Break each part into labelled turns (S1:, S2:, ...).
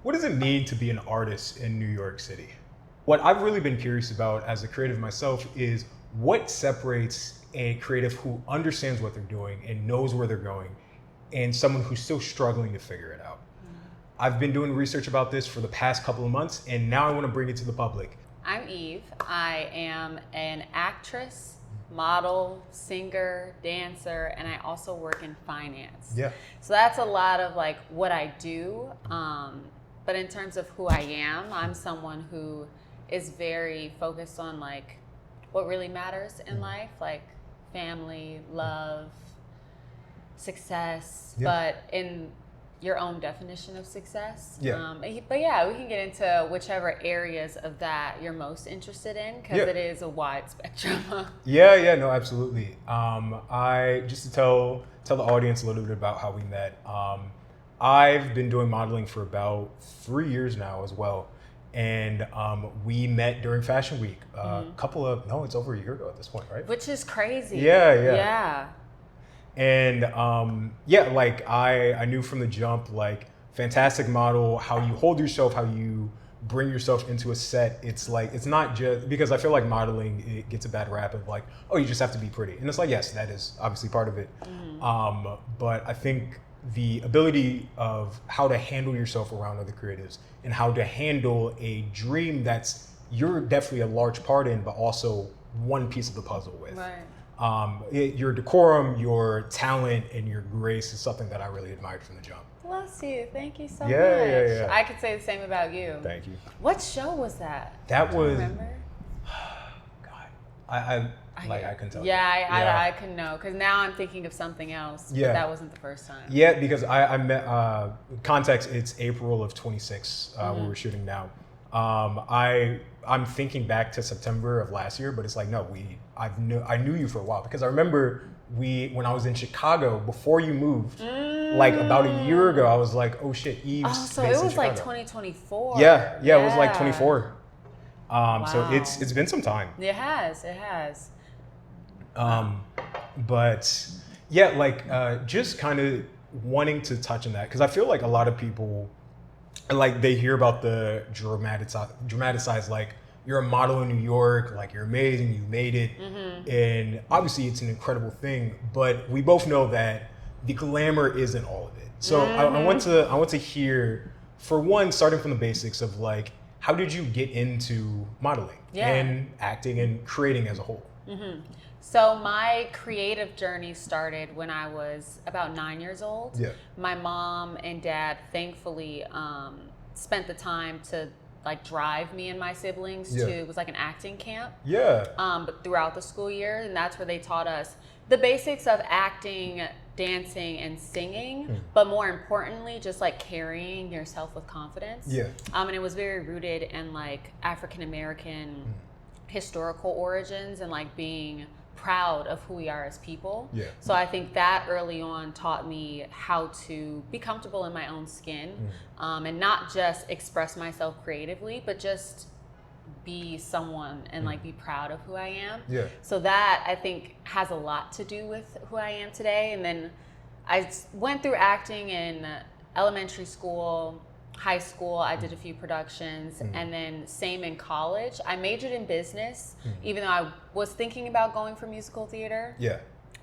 S1: what does it mean to be an artist in New York City? What I've really been curious about as a creative myself is what separates a creative who understands what they're doing and knows where they're going and someone who's still struggling to figure it out. I've been doing research about this for the past couple of months, and now I want to bring it to the public.
S2: I'm Eve. I am an actress, model, singer, dancer, and I also work in finance.
S1: Yeah.
S2: So that's a lot of like what I do. But in terms of who I am, I'm someone who is very focused on like what really matters in life, like family, love, success, but in your own definition of success.
S1: Yeah.
S2: But yeah, we can get into whichever areas of that you're most interested in, because it is a wide spectrum.
S1: Yeah, no, absolutely. I just to tell the audience a little bit about how we met. I've been doing modeling for about 3 years now as well. And we met during Fashion Week it's over a year ago at this point, right?
S2: Which is crazy.
S1: Yeah. And I knew from the jump, like, fantastic model, how you hold yourself, how you bring yourself into a set. It's like, it's not just, because I feel like modeling, it gets a bad rap of like, oh, you just have to be pretty. And it's like, yes, that is obviously part of it. But I think the ability of how to handle yourself around other creatives and how to handle a dream that's you're definitely a large part in, but also one piece of the puzzle with.
S2: Right.
S1: Your decorum, your talent, and your grace is something that I really admired from the jump.
S2: Bless you. Thank you so much.
S1: Yeah.
S2: I could say the same about you.
S1: Thank you.
S2: What show was that?
S1: That
S2: Do
S1: was.
S2: you remember?
S1: God, I can tell.
S2: I can know, because now I'm thinking of something else.
S1: Yeah.
S2: But that wasn't the first time.
S1: Yeah, because I met. Context. It's April of 26. We were shooting now. I'm thinking back to September of last year, but it's like, no, I knew you for a while, because I remember when I was in Chicago before you moved, like about a year ago, I was like, oh shit, Eve's
S2: so
S1: based
S2: it
S1: in
S2: was like
S1: Chicago. 2024. Yeah, it was like 24. So it's been some time.
S2: It has.
S1: But yeah, like just kind of wanting to touch on that, because I feel like a lot of people, like, they hear about the dramatized, like, you're a model in New York, like, you're amazing, you made it. And obviously it's an incredible thing, but we both know that the glamour isn't all of it. So I want to hear, for one, starting from the basics of like, how did you get into modeling and acting and creating as a whole?
S2: So my creative journey started when I was about 9 years old.
S1: Yeah.
S2: My mom and dad thankfully spent the time to like drive me and my siblings to, it was like an acting camp. But throughout the school year, and that's where they taught us the basics of acting, dancing, and singing, but more importantly, just like carrying yourself with confidence. And it was very rooted in like African American historical origins and like being proud of who we are as people. So I think that early on taught me how to be comfortable in my own skin, and not just express myself creatively, but just be someone and like be proud of who I am. So that I think has a lot to do with who I am today. And then I went through acting in elementary school, high school. I did a few productions, and then same in college. I majored in business, even though I was thinking about going for musical theater.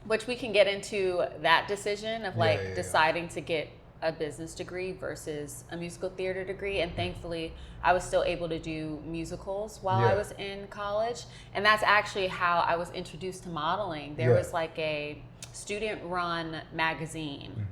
S2: Which we can get into that decision of like deciding to get a business degree versus a musical theater degree. And thankfully, I was still able to do musicals while I was in college. And that's actually how I was introduced to modeling. There was like a student-run magazine.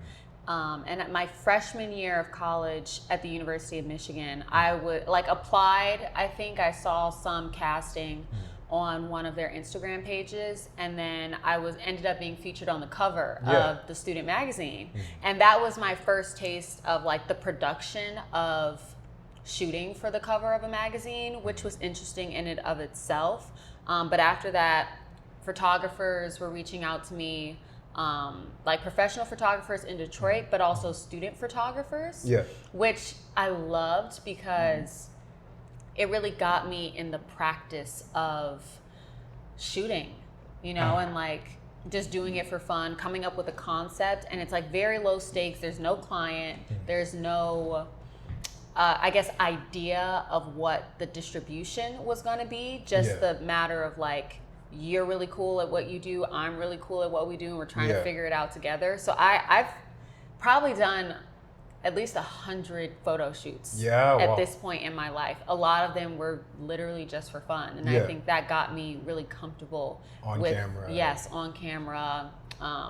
S2: And at my freshman year of college at the University of Michigan, I would like applied. I think I saw some casting on one of their Instagram pages, and then I ended up being featured on the cover of the student magazine. And that was my first taste of like the production of shooting for the cover of a magazine, which was interesting in and of itself. But after that, photographers were reaching out to me, like professional photographers in Detroit, but also student photographers, which I loved because it really got me in the practice of shooting, you know, and like just doing it for fun, coming up with a concept. And it's like very low stakes. There's no client. There's no I guess, idea of what the distribution was going to be. Just the matter of like, you're really cool at what you do, I'm really cool at what we do, and we're trying to figure it out together. So I've probably done at least 100 photo shoots at this point in my life. A lot of them were literally just for fun. And I think that got me really comfortable with camera. Yes, on camera,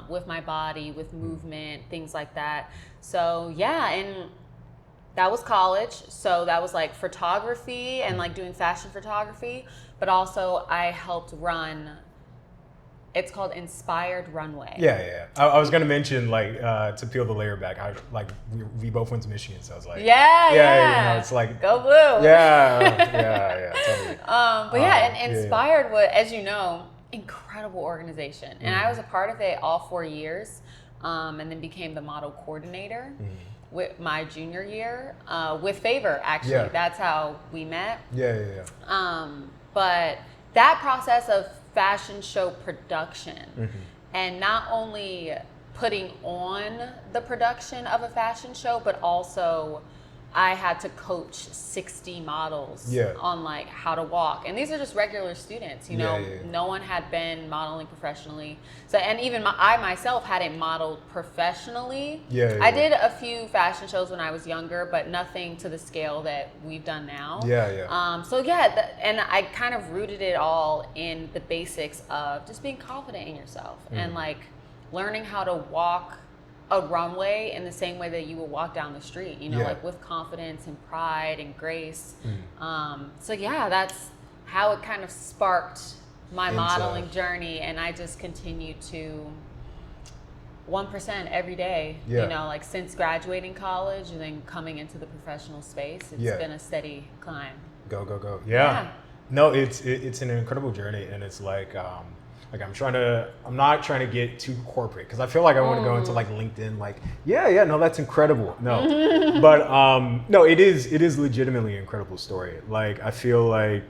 S2: with my body, with movement, things like that. So and that was college. So that was like photography and like doing fashion photography. But also I helped run, it's called Inspired Runway.
S1: I was gonna mention like to peel the layer back. We both went to Michigan, so I was like, it's like
S2: go blue.
S1: Totally.
S2: But and Inspired was, as you know, incredible organization, and I was a part of it all 4 years, and then became the model coordinator with my junior year with Favor. Actually, that's how we met. But that process of fashion show production and not only putting on the production of a fashion show, but also I had to coach 60 models on like how to walk. And these are just regular students, you know, no one had been modeling professionally. So, and even I myself hadn't modeled professionally. I did a few fashion shows when I was younger, but nothing to the scale that we've done now. And I kind of rooted it all in the basics of just being confident in yourself and like learning how to walk a runway in the same way that you would walk down the street, you know, like with confidence and pride and grace. That's how it kind of sparked my modeling journey, and I just continue to 1% every day, you know, like since graduating college and then coming into the professional space, it's been a steady climb.
S1: Go. No, it's an incredible journey, and it's like I'm not trying to get too corporate because I feel like I want to go into like LinkedIn, like, no, that's incredible. No, but no, it is legitimately an incredible story. Like, I feel like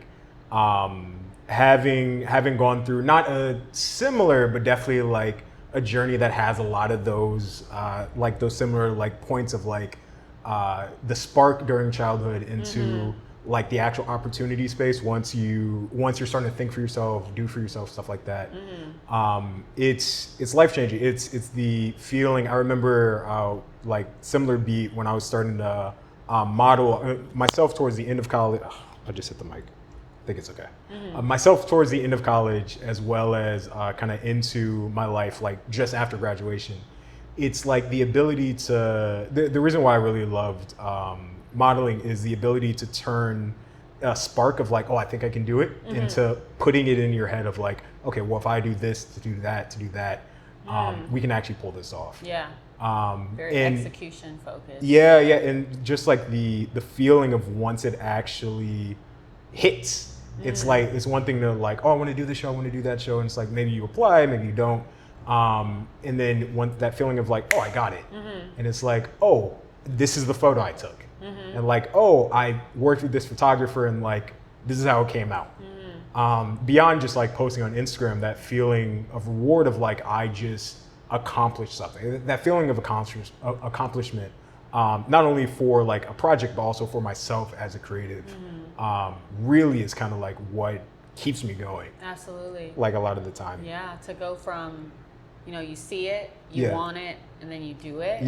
S1: having gone through not a similar, but definitely like a journey that has a lot of those like those similar like points of like the spark during childhood into like the actual opportunity space once you're starting to think for yourself, do for yourself, stuff like that. It's life changing. It's the feeling. I remember like similar beat when I was starting to model myself towards the end of college. I just hit the mic. I think it's okay. Myself towards the end of college, as well as kind of into my life, like just after graduation. It's like the ability to. The reason why I really loved modeling is the ability to turn a spark of like, oh, I think I can do it, into putting it in your head of like, okay, well, if I do this, to do that, we can actually pull this off.
S2: Very execution focused.
S1: And just like the feeling of once it actually hits, it's like, it's one thing to like, oh, I want to do this show, I want to do that show, and it's like maybe you apply, maybe you don't, and then that feeling of like, oh, I got it, and it's like, oh, this is the photo I took. And like, oh, I worked with this photographer and like, this is how it came out. Beyond just like posting on Instagram, that feeling of reward of like, I just accomplished something. That feeling of accomplishment, not only for like a project, but also for myself as a creative, really is kind of like what keeps me going. Absolutely. Like a lot of the time.
S2: Yeah, to go from, you know, you see it, you want it, and then you do it.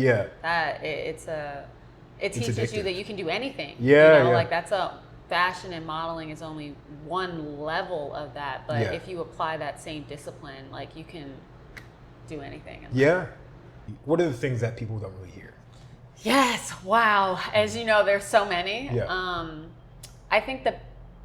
S2: It teaches you that you can do anything. Like that's fashion and modeling is only one level of that. But if you apply that same discipline, like you can do anything.
S1: What are the things that people don't really hear?
S2: Yes. Wow. As you know, there's so many. I think the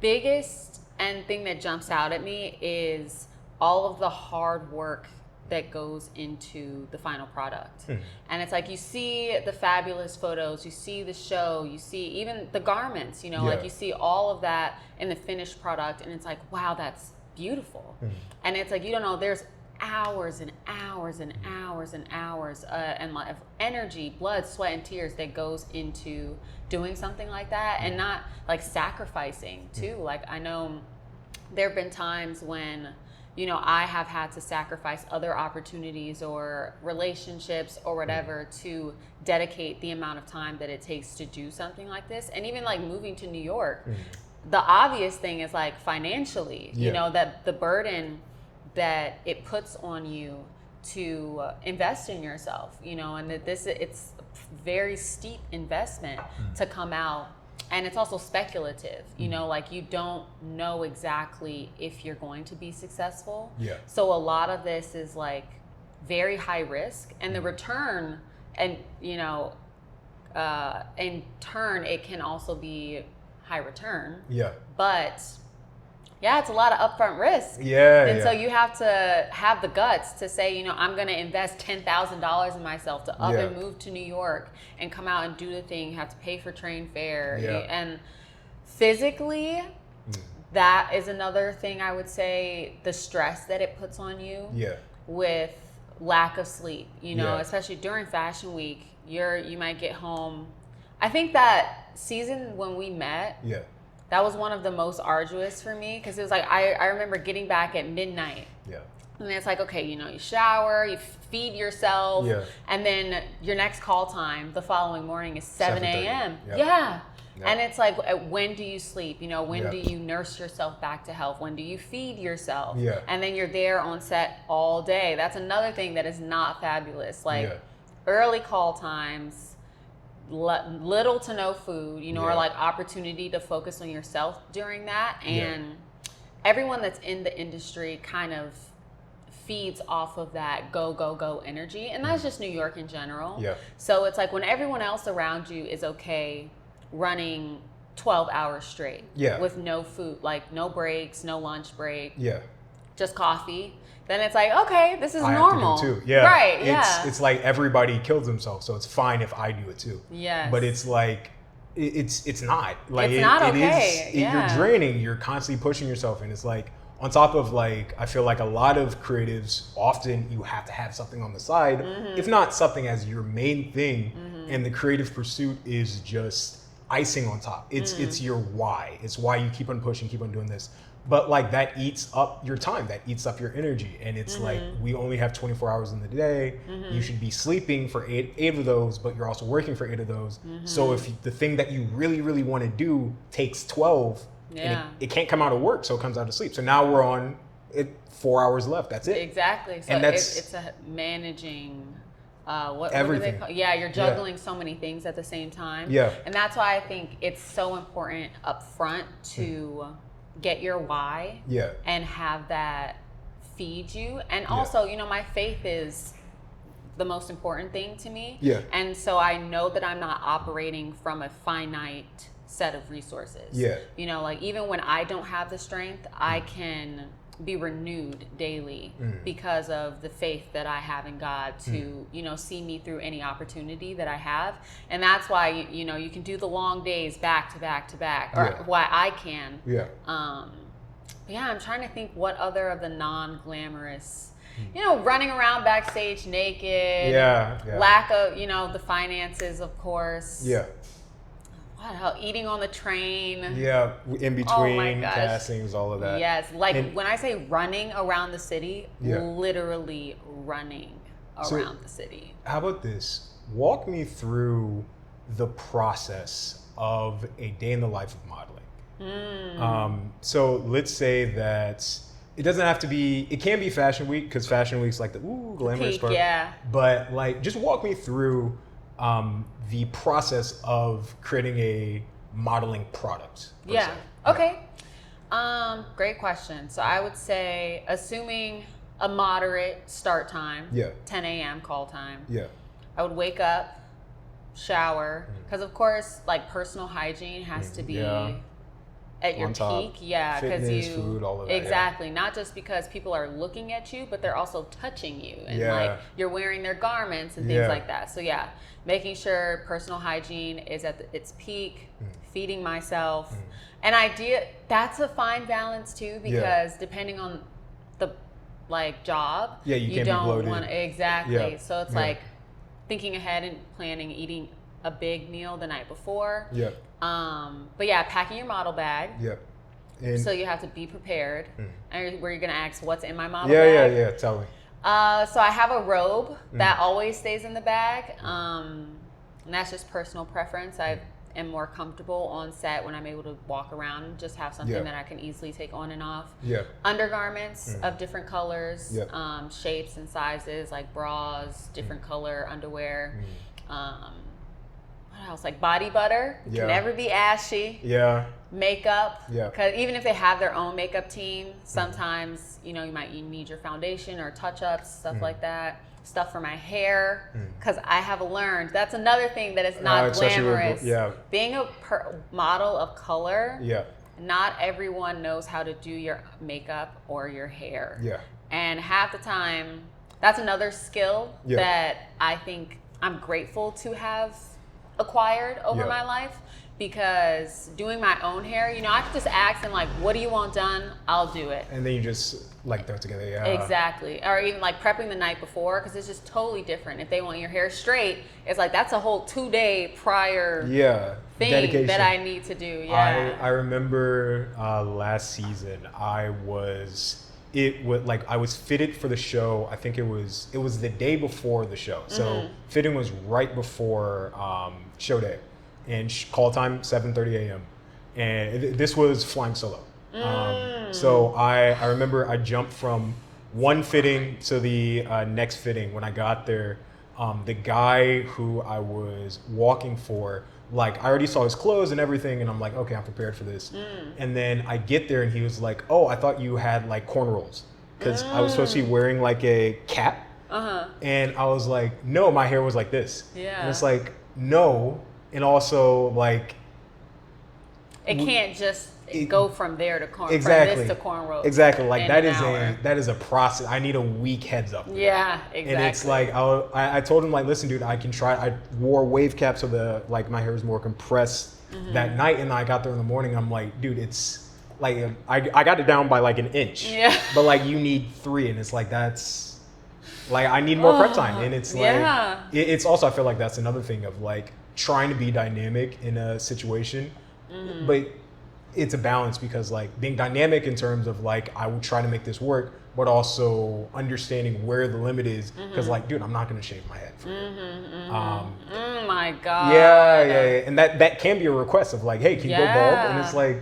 S2: biggest thing that jumps out at me is all of the hard work that goes into the final product. And it's like, you see the fabulous photos, you see the show, you see even the garments, you know, like you see all of that in the finished product, and it's like, wow, that's beautiful. And it's like, you don't know, there's hours and hours and hours and hours and of energy, blood, sweat, and tears that goes into doing something like that, and not like sacrificing too. Like, I know there have been times when, I have had to sacrifice other opportunities or relationships or whatever to dedicate the amount of time that it takes to do something like this. And even like moving to New York, the obvious thing is like financially, that the burden that it puts on you to invest in yourself, and that it's a very steep investment to come out. And it's also speculative, like you don't know exactly if you're going to be successful.
S1: Yeah.
S2: So a lot of this is like very high risk, and the return, and in turn, it can also be high return.
S1: Yeah.
S2: But yeah, it's a lot of upfront risk.
S1: Yeah.
S2: And so you have to have the guts to say, I'm going to invest $10,000 in myself to up and move to New York and come out and do the thing. You have to pay for train fare.
S1: Yeah.
S2: And physically, that is another thing I would say, the stress that it puts on you with lack of sleep, especially during Fashion Week. You might get home. I think that season when we met, that was one of the most arduous for me, because it was like, I remember getting back at midnight. Yeah. And then it's like, okay, you shower, you feed yourself, and then your next call time the following morning is 7 a.m. Yeah. And it's like, when do you sleep? When do you nurse yourself back to health? When do you feed yourself? Yeah. And then you're there on set all day. That's another thing that is not fabulous. Like early call times, little to no food, or like opportunity to focus on yourself during that. And everyone that's in the industry kind of feeds off of that go energy. And that's just New York in general. Yeah. So it's like when everyone else around you is okay running 12 hours straight with no food, like no breaks, no lunch break, just coffee, then it's like, okay, this is normal.
S1: I have to do too. Yeah. Right. It's like everybody kills themselves, so it's fine if I do it too. Yes. But it's like it's not. Like
S2: it's not okay.
S1: You're draining, you're constantly pushing yourself, and it's like on top of like, I feel like a lot of creatives, often you have to have something on the side, if not something as your main thing, and the creative pursuit is just icing on top. It's your why. It's why you keep on pushing, keep on doing this. But like that eats up your time, that eats up your energy. And it's like, we only have 24 hours in the day. You should be sleeping for eight of those, but you're also working for 8 of those. So if the thing that you really, really want to do takes 12, and it can't come out of work, so it comes out of sleep. So now we're on it, 4 hours left. That's it.
S2: Exactly. So and it's a managing what do they call? Yeah, you're juggling so many things at the same time. Yeah. And that's why I think it's so important up front to get your why and have that feed you. And also, my faith is the most important thing to me. Yeah. And so I know that I'm not operating from a finite set of resources. Yeah. Like even when I don't have the strength, I can be renewed daily because of the faith that I have in God to, see me through any opportunity that I have. And that's why, you can do the long days back to back to back, or why I can. Yeah. I'm trying to think what other of the non-glamorous, running around backstage naked. Lack of, the finances, of course. Yeah. What hell? Eating on the train.
S1: Yeah, in between castings, all of that.
S2: Yes, like when I say running around the city, literally running around the city.
S1: How about this? Walk me through the process of a day in the life of modeling. So let's say that it doesn't have to be, it can be Fashion Week, because Fashion Week's like the glamorous part. Yeah. But like, just walk me through the process of creating a modeling product.
S2: Yeah. Okay. Great question. So I would say, assuming a moderate start time, 10 a.m. call time. Yeah. I would wake up, shower, because of course, like personal hygiene has to be at your peak. Yeah, because
S1: food, all of that.
S2: Exactly. Not just because people are looking at you, but they're also touching you, and like you're wearing their garments and things like that. So making sure personal hygiene is at its peak, feeding myself. And that's a fine balance too, because depending on the job, you don't want exactly. So it's like thinking ahead and planning, eating a big meal the night before. But packing your model bag.
S1: And
S2: so you have to be prepared. And where you're gonna ask what's in my model bag?
S1: Yeah. Tell me.
S2: So I have a robe that always stays in the bag, and that's just personal preference. I am more comfortable on set when I'm able to walk around and just have something that I can easily take on and off. Undergarments of different colors, shapes and sizes, like bras, different color underwear. What else? Like body butter. It can never be ashy. Makeup. Because even if they have their own makeup team, sometimes you might need your foundation or touch-ups, stuff like that. Stuff for my hair, because I have learned that's another thing that is not glamorous. Being a model of color, not everyone knows how to do your makeup or your hair. And half the time, that's another skill that I think I'm grateful to have acquired over my life, because doing my own hair, I could just ask them, like, what do you want done? I'll do it.
S1: And then you just like throw it together.
S2: Exactly. Or even like prepping the night before, because it's just totally different. If they want your hair straight, it's like that's a whole 2-day prior thing dedication that I need to do.
S1: I remember last season I was fitted for the show. I think it was the day before the show. So fitting was right before show day, and call time 7:30 a.m. And this was flying solo. So I remember I jumped from one fitting to the next fitting. When I got there, the guy who I was walking for, like, I already saw his clothes and everything, and I'm like, okay, I'm prepared for this. And then I get there and he was like, oh, I thought you had like cornrows, because I was supposed to be wearing like a cap. And I was like, no, my hair was like this. And it's like, no. And also, like,
S2: it can't just go from there to cornrows. Exactly. From this to cornrows.
S1: Exactly. Like that is a process. I need a week heads up.
S2: Yeah, exactly.
S1: And it's like I told him, like, listen, dude, I can try. I wore a wave cap so my hair was more compressed that night, and I got there in the morning. I'm like, dude, it's like I got it down by like an inch. Yeah. But like you need 3, and it's like that's like I need more prep time, and it's like it's also, I feel like that's another thing of like trying to be dynamic in a situation, but it's a balance, because like being dynamic in terms of like I will try to make this work, but also understanding where the limit is, because like, dude, I'm not gonna shave my head.
S2: Oh my god.
S1: Yeah. And that can be a request of like, hey, can you go bald? And it's like,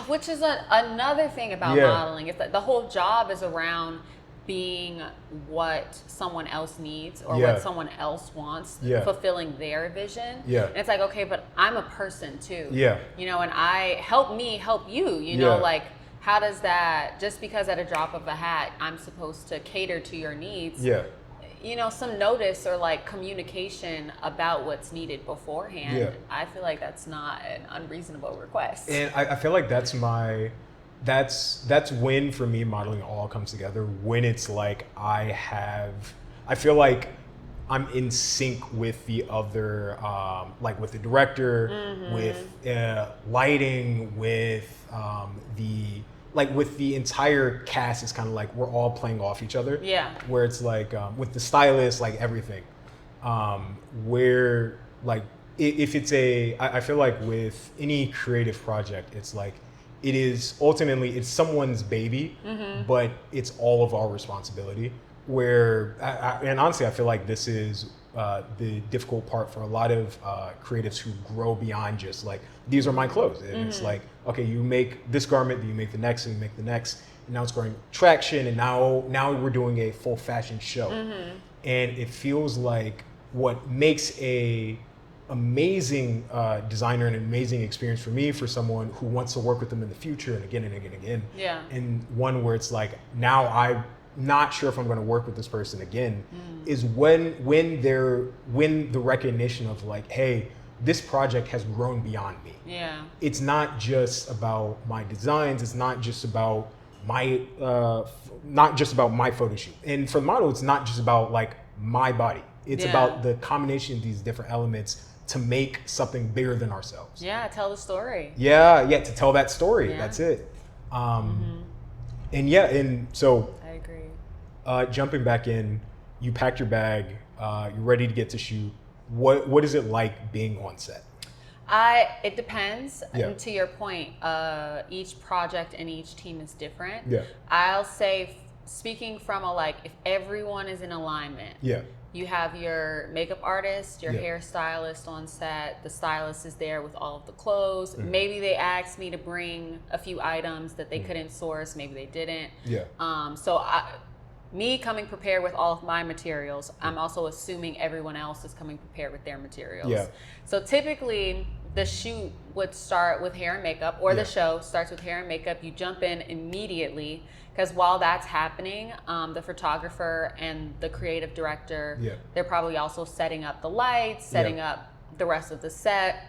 S2: which is another thing about modeling. It's like the whole job is around being what someone else needs or what someone else wants, fulfilling their vision. And it's like, okay, but I'm a person too. And help me help you, like, how does that, just because at a drop of a hat, I'm supposed to cater to your needs, some notice or like communication about what's needed beforehand. I feel like that's not an unreasonable request.
S1: And I feel like that's when, for me, modeling all comes together, when it's like I feel like I'm in sync with the other, like with the director, with lighting, with with the entire cast. It's kind of like we're all playing off each other. Where it's like with the stylist, like everything, where like if it's I feel like with any creative project, it's like, it is ultimately, it's someone's baby, but it's all of our responsibility. Where, and honestly, I feel like this is the difficult part for a lot of creatives who grow beyond just like, these are my clothes. And it's like, okay, you make this garment, then you make the next, and you make the next, and now it's growing traction, and now we're doing a full fashion show. And it feels like what makes a amazing designer and an amazing experience for me, for someone who wants to work with them in the future and again and again and again. And one where it's like, now I'm not sure if I'm going to work with this person again, is when the recognition of like, hey, this project has grown beyond me. It's not just about my designs. It's not just about my photo shoot. And for the model, it's not just about like my body. It's about the combination of these different elements to make something bigger than ourselves.
S2: Tell the story.
S1: To tell that story. That's it. And so
S2: I agree.
S1: Jumping back in, you packed your bag, you're ready to get to shoot. What is it like being on set?
S2: It depends.
S1: Yeah.
S2: And to your point, each project and each team is different.
S1: Yeah.
S2: I'll say, speaking from if everyone is in alignment.
S1: Yeah.
S2: You have your makeup artist, your hairstylist on set, the stylist is there with all of the clothes. Mm-hmm. Maybe they asked me to bring a few items that they couldn't source, maybe they didn't.
S1: Yeah.
S2: Me coming prepared with all of my materials, I'm also assuming everyone else is coming prepared with their materials. Yeah. So typically the shoot would start with hair and makeup, or the show starts with hair and makeup. You jump in immediately, because while that's happening, the photographer and the creative director, they're probably also setting up the lights, setting up the rest of the set.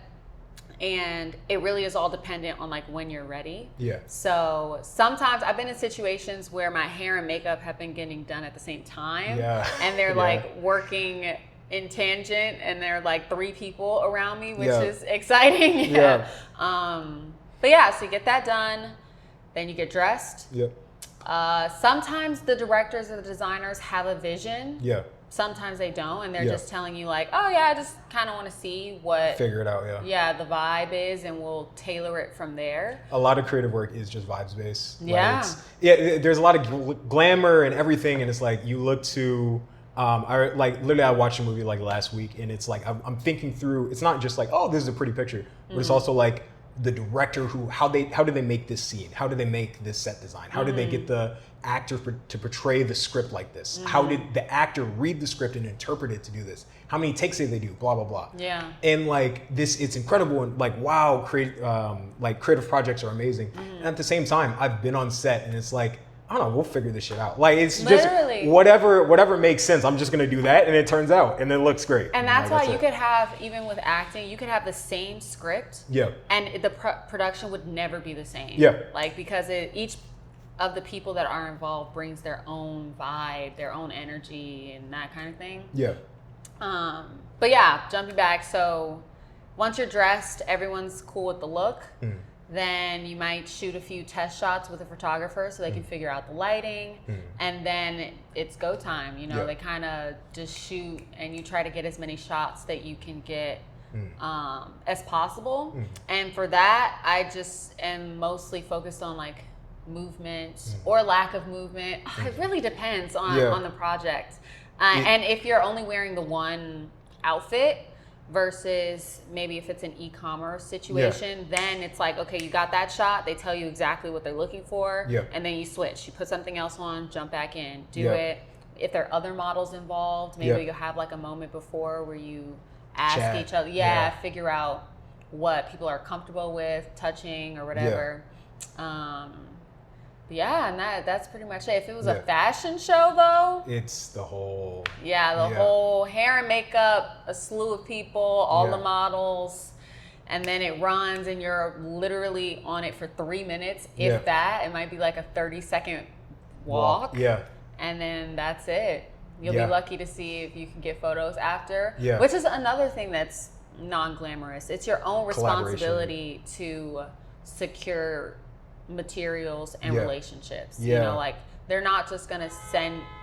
S2: And it really is all dependent on when you're ready. Yeah. So sometimes I've been in situations where my hair and makeup have been getting done at the same time. Yeah. And they're working in tangent, and there are 3 people around me, which is exciting. Yeah. But so you get that done, then you get dressed. Yep. Sometimes the directors or the designers have a vision. Yeah. Sometimes they don't, and they're just telling you I just kind of want to see what...
S1: Figure it out, the
S2: vibe is, and we'll tailor it from there.
S1: A lot of creative work is just vibes based. Yeah. There's a lot of glamour and everything, and it's you look to... I watched a movie last week, and it's I'm thinking through, it's not just oh, this is a pretty picture, but it's also the director how did they make this scene? How did they make this set design? How did they get the actor to portray the script like this? How did the actor read the script and interpret it to do this? How many takes did they do? Blah, blah, blah. Yeah. And it's incredible, and wow, creative projects are amazing. And at the same time, I've been on set, and it's I don't know, we'll figure this shit out. It's literally just whatever makes sense. I'm just gonna do that, and it turns out, and it looks great.
S2: And that's why you could have, even with acting, you could have the same script. Yeah. And the production would never be the same. Yeah. Because each of the people that are involved brings their own vibe, their own energy, and that kind of thing. Yeah. But jumping back, so once you're dressed, everyone's cool with the look. Then you might shoot a few test shots with a photographer so they can figure out the lighting. And then it's go time. They kind of just shoot, and you try to get as many shots that you can get as possible. And for that, I just am mostly focused on movement or lack of movement. It really depends on the project. And if you're only wearing the one outfit, versus maybe if it's an e-commerce situation, then it's okay, you got that shot, they tell you exactly what they're looking for, and then you switch. You put something else on, jump back in, do it. If there are other models involved, maybe you'll have a moment before where you ask each other, figure out what people are comfortable with, touching or whatever. And that's pretty much it. If it was a fashion show, though,
S1: it's the whole...
S2: whole hair and makeup, a slew of people, all the models, and then it runs, and you're literally on it for 3 minutes, if that. It might be a 30-second walk. Yeah. And then that's it. You'll be lucky to see if you can get photos after, which is another thing that's non-glamorous. It's your own responsibility to secure materials and relationships. They're not just gonna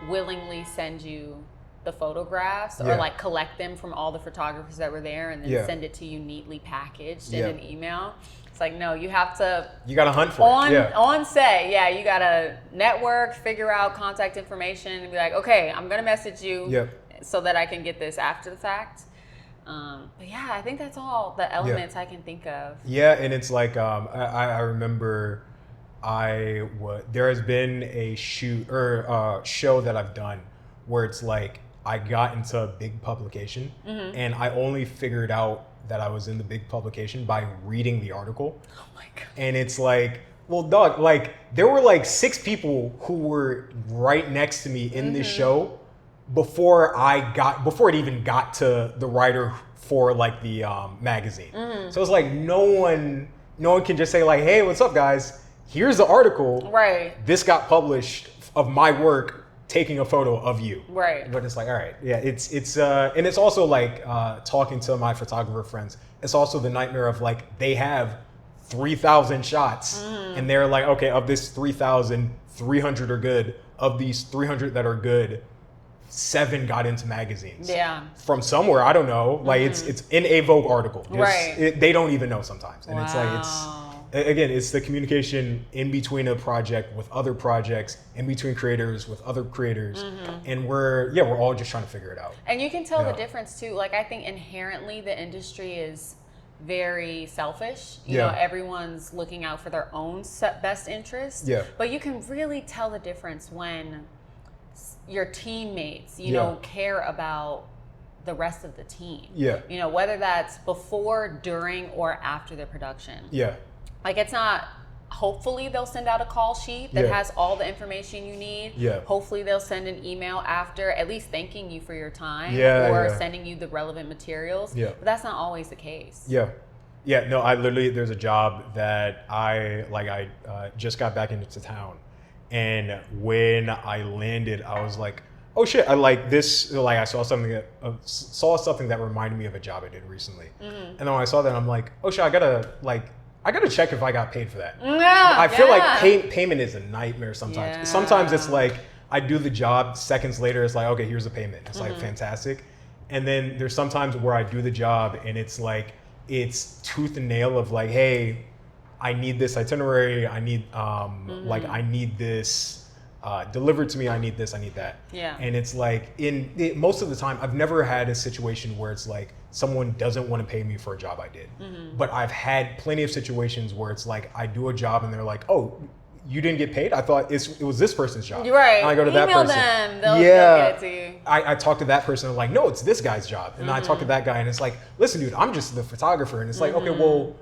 S2: willingly send you the photographs or collect them from all the photographers that were there and then send it to you neatly packaged in an email. It's no, you gotta
S1: hunt for it.
S2: On set. You gotta network, figure out contact information, and be okay, I'm gonna message you so that I can get this after the fact. But I think that's all the elements I can think of.
S1: Yeah, and it's I remember there has been a shoot or show that I've done where it's I got into a big publication, and I only figured out that I was in the big publication by reading the article.
S2: Oh my God.
S1: And it's well, dog, there were 6 people who were right next to me in this show before it even got to the writer for the magazine. So it's no one can just say hey, what's up, guys? Here's the article. Right. This got published of my work taking a photo of you. Right. But it's all right. Yeah. It's and it's also talking to my photographer friends. It's also the nightmare of they have 3,000 shots, and they're okay, of this 3,000, 300 are good. Of these 300 that are good, 7 got into magazines.
S2: Yeah.
S1: From somewhere, I don't know. Like it's in a Vogue article. They don't even know sometimes. And it's like, it's the communication in between a project with other projects, in between creators with other creators. And we're all just trying to figure it out.
S2: And you can tell the difference too. Like I think inherently the industry is very selfish. You know, everyone's looking out for their own best interest. Yeah. But you can really tell the difference when your teammates, you know, care about the rest of the team. Yeah. You know, whether that's before, during, or after the production. Yeah. Like it's not, hopefully they'll send out a call sheet that has all the information you need. Yeah. Hopefully they'll send an email after, at least thanking you for your time or sending you the relevant materials. Yeah. But that's not always the case. Yeah.
S1: Yeah, no, there's a job that I just got back into town. And when I landed, I was like, oh shit, I like this. Like I saw something that reminded me of a job I did recently. And then when I saw that, I'm like, oh shit, I gotta check if I got paid for that. I feel like payment is a nightmare sometimes. Yeah. Sometimes it's like I do the job, seconds later it's like, okay, here's the payment. It's like fantastic. And then there's sometimes where I do the job and it's like, it's tooth and nail of like, hey, I need this itinerary. I need I need this delivered to me. I need this. I need that. Yeah. And it's like most of the time, I've never had a situation where it's like someone doesn't want to pay me for a job I did. But I've had plenty of situations where it's like I do a job and they're like, oh, you didn't get paid? I thought it was this person's job.
S2: You're right.
S1: And I go to that person.
S2: Them. They'll get it to you.
S1: I talk to that person and like, no, it's this guy's job. And I talk to that guy and it's like, listen, dude, I'm just the photographer. And it's like, okay, well,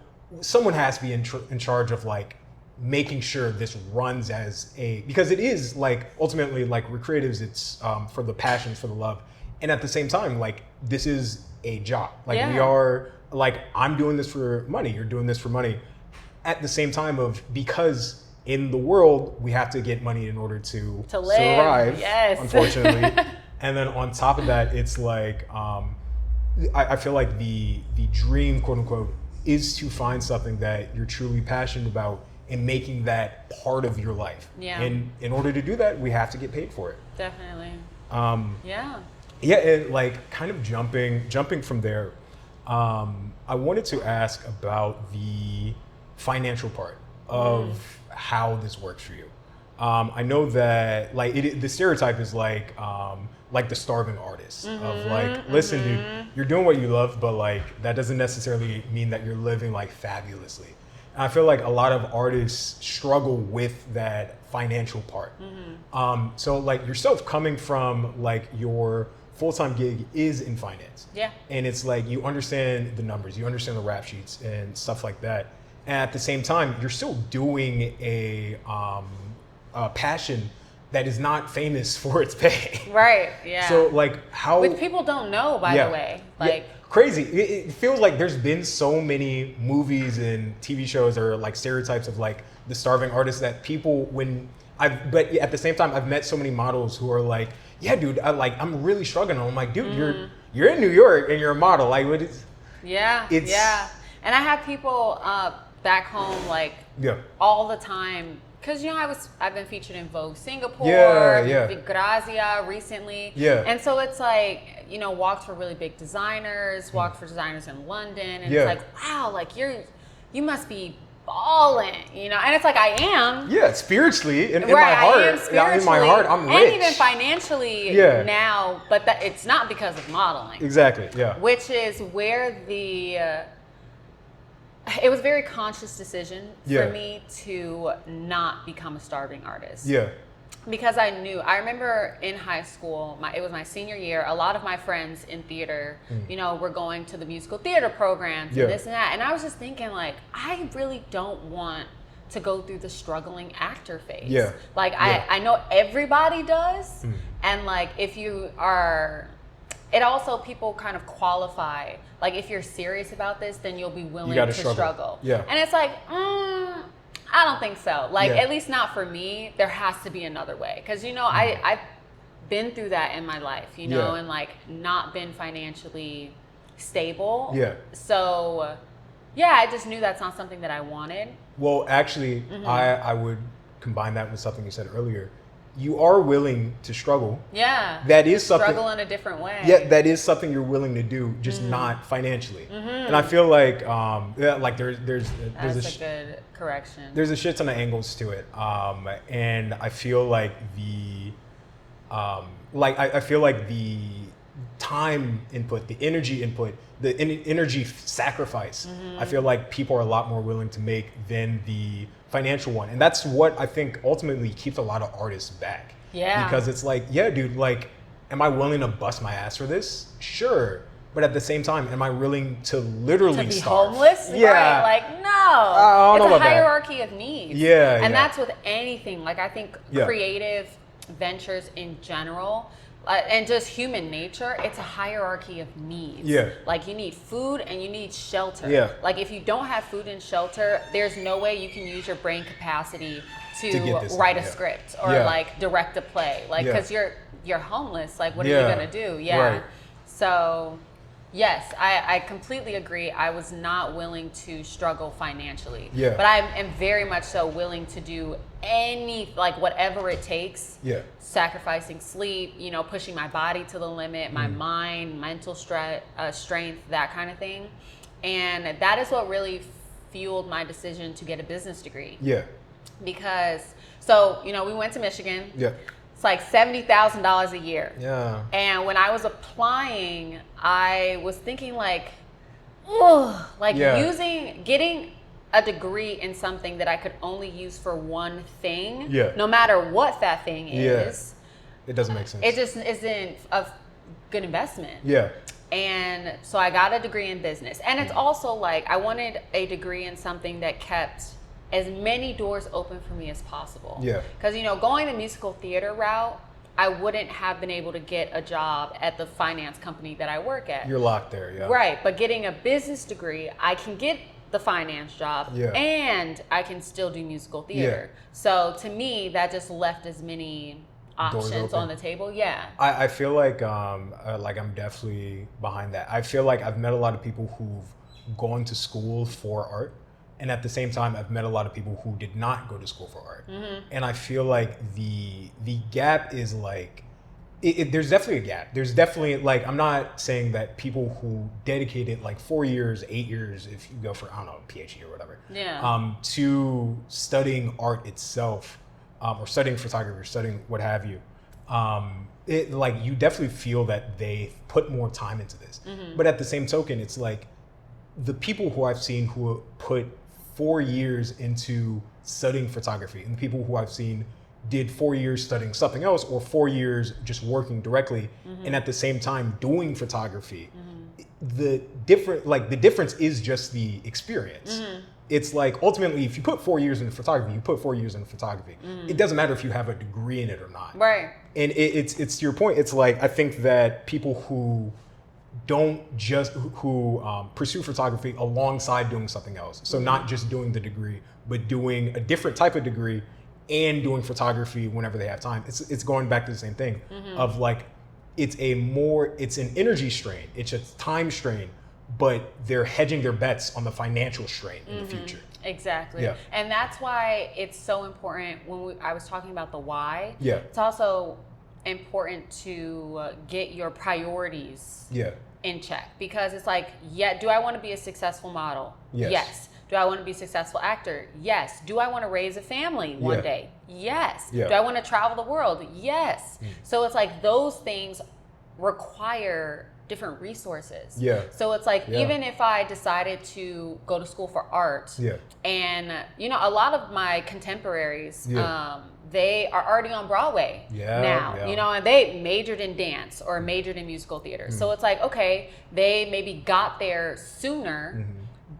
S1: someone has to be in charge of like making sure this runs because it is like ultimately like we're creatives, it's for the passion, for the love. And at the same time, like this is a job. Like we are like, I'm doing this for money. You're doing this for money. At the same time because in the world, we have to get money in order to survive, unfortunately. And then on top of that, it's like, I feel like the dream, quote unquote, is to find something that you're truly passionate about and making that part of your life. Yeah. And in order to do that, we have to get paid for it.
S2: Definitely.
S1: Yeah, and like kind of jumping from there, I wanted to ask about the financial part of how this works for you. I know that like the stereotype is like the starving artist of like, listen, dude, you're doing what you love, but like that doesn't necessarily mean that you're living like fabulously. And I feel like a lot of artists struggle with that financial part. So like yourself coming from like your full-time gig is in finance. Yeah. And it's like you understand the numbers, you understand the rap sheets and stuff like that. And at the same time, you're still doing a passion that is not famous for its pay. Right, yeah. So like how...
S2: Which people don't know, by the way. Like
S1: crazy. It feels like there's been so many movies and TV shows or like stereotypes of like the starving artist that people but at the same time, I've met so many models who are like, yeah, dude, I'm really struggling. I'm like, dude, you're in New York and you're a model. Like what is...
S2: Yeah, And I have people back home like all the time. Because, you know, I've been featured in Vogue Singapore, Grazia recently. Yeah. And so it's like, you know, walked for really big designers, walked for designers in London. And it's like, wow, like you must be balling, you know? And it's like, I am.
S1: Yeah, spiritually. In my heart, I'm rich.
S2: And even financially now, but it's not because of modeling.
S1: Exactly, yeah.
S2: Which is where it was a very conscious decision for me to not become a starving artist. Yeah. Because I remember in high school, it was my senior year, a lot of my friends in theater, you know, were going to the musical theater programs and this and that. And I was just thinking like, I really don't want to go through the struggling actor phase. Yeah. Like I know everybody does. And like if you are... It also, people kind of qualify, like if you're serious about this, then you'll be willing to struggle. Yeah. And it's like, I don't think so. Like, at least not for me, there has to be another way. Because, you know, I've been through that in my life, you know, and like not been financially stable. Yeah. So, I just knew that's not something that I wanted.
S1: Well, actually, I would combine that with something you said earlier. you are willing to struggle.
S2: Yeah.
S1: That is something.
S2: Struggle in a different way.
S1: Yeah, that is something you're willing to do, just not financially. And I feel like, there's
S2: That's a good correction.
S1: There's a shit ton of angles to it, and I feel like I feel like the time input, the energy input, the energy sacrifice, I feel like people are a lot more willing to make than the financial one. And that's what I think ultimately keeps a lot of artists back.
S2: Yeah.
S1: Because it's like, yeah, dude, like, am I willing to bust my ass for this? Sure. But at the same time, am I willing to literally
S2: be
S1: starve?
S2: Homeless?
S1: Yeah.
S2: Right. Like, no. It's a hierarchy of needs.
S1: Yeah.
S2: And that's with anything. Like, I think
S1: Yeah.
S2: creative ventures in general, and just human nature, it's a hierarchy of needs.
S1: Yeah.
S2: Like, you need food and you need shelter.
S1: Yeah.
S2: Like, if you don't have food and shelter, there's no way you can use your brain capacity to write a script or like direct a play. Like, because you're homeless. Like, what are you gonna do? Yeah.
S1: Right.
S2: So, yes, I completely agree. I was not willing to struggle financially.
S1: Yeah.
S2: But I am very much so willing to do whatever it takes.
S1: Yeah.
S2: Sacrificing sleep, pushing my body to the limit, my mind, mental strength, that kind of thing. And that is what really fueled my decision to get a business degree.
S1: Yeah.
S2: Because, we went to Michigan.
S1: Yeah.
S2: It's like $70,000 a year.
S1: Yeah.
S2: And when I was applying, I was thinking getting a degree in something that I could only use for one thing, no matter what that thing is.
S1: It doesn't make sense.
S2: It just isn't a good investment.
S1: Yeah.
S2: And so I got a degree in business. And it's also like, I wanted a degree in something that kept as many doors open for me as possible.
S1: Yeah.
S2: Because, going the musical theater route, I wouldn't have been able to get a job at the finance company that I work at.
S1: You're locked there, yeah.
S2: Right, but getting a business degree, I can get the finance job and I can still do musical theater. So to me, that just left as many options on the table. Yeah.
S1: I feel like I'm definitely behind that. I feel like I've met a lot of people who've gone to school for art. And at the same time, I've met a lot of people who did not go to school for art. And I feel like the gap is like, there's definitely a gap. There's definitely, like, I'm not saying that people who dedicated like 4 years, 8 years, if you go for, I don't know, PhD or whatever, to studying art itself, or studying photography, or studying what have you, you definitely feel that they put more time into this. But at the same token, it's like the people who I've seen who put 4 years into studying photography, and the people who I've seen did 4 years studying something else, or 4 years just working directly, and at the same time doing photography. The difference is just the experience. It's like, ultimately, if you put 4 years into photography, you put 4 years into photography. It doesn't matter if you have a degree in it or not.
S2: Right.
S1: And it's to your point. It's like, I think that people who pursue photography alongside doing something else. So not just doing the degree, but doing a different type of degree and doing photography whenever they have time. It's going back to the same thing of like, it's an energy strain, it's a time strain, but they're hedging their bets on the financial strain in the future.
S2: Exactly. Yeah. And that's why it's so important I was talking about the why.
S1: Yeah.
S2: It's also important to get your priorities in check, because it's like, do I want to be a successful model? Yes. Do I want to be a successful actor? Yes. Do I want to raise a family one day? Yes. Do I want to travel the world? Yes. So it's like, those things require different resources. Yeah. So it's like, even if I decided to go to school for art, and a lot of my contemporaries, they are already on Broadway now, and they majored in dance or majored in musical theater. So it's like, okay, they maybe got there sooner,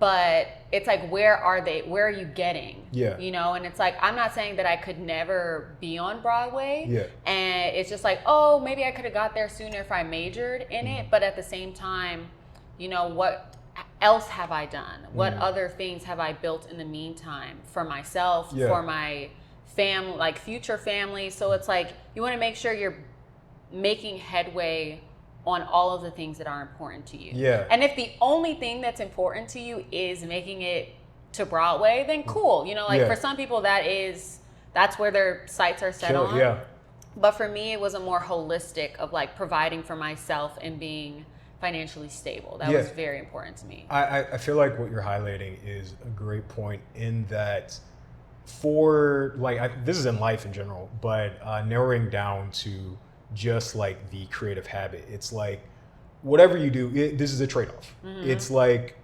S2: but it's like, where are they? Where are you getting? And it's like, I'm not saying that I could never be on Broadway. And it's just like, oh, maybe I could have got there sooner if I majored in it. But at the same time, what else have I done? What other things have I built in the meantime for myself, for my family, like future family? So it's like, you want to make sure you're making headway on all of the things that are important to you. And if the only thing that's important to you is making it to Broadway, then cool. For some people, that's where their sights are set on. But for me, it was a more holistic of like providing for myself and being financially stable. That was very important to me.
S1: I feel like what you're highlighting is a great point in that for like, this is in life in general, but narrowing down to just like the creative habit, it's like whatever you do, this is a trade-off. It's like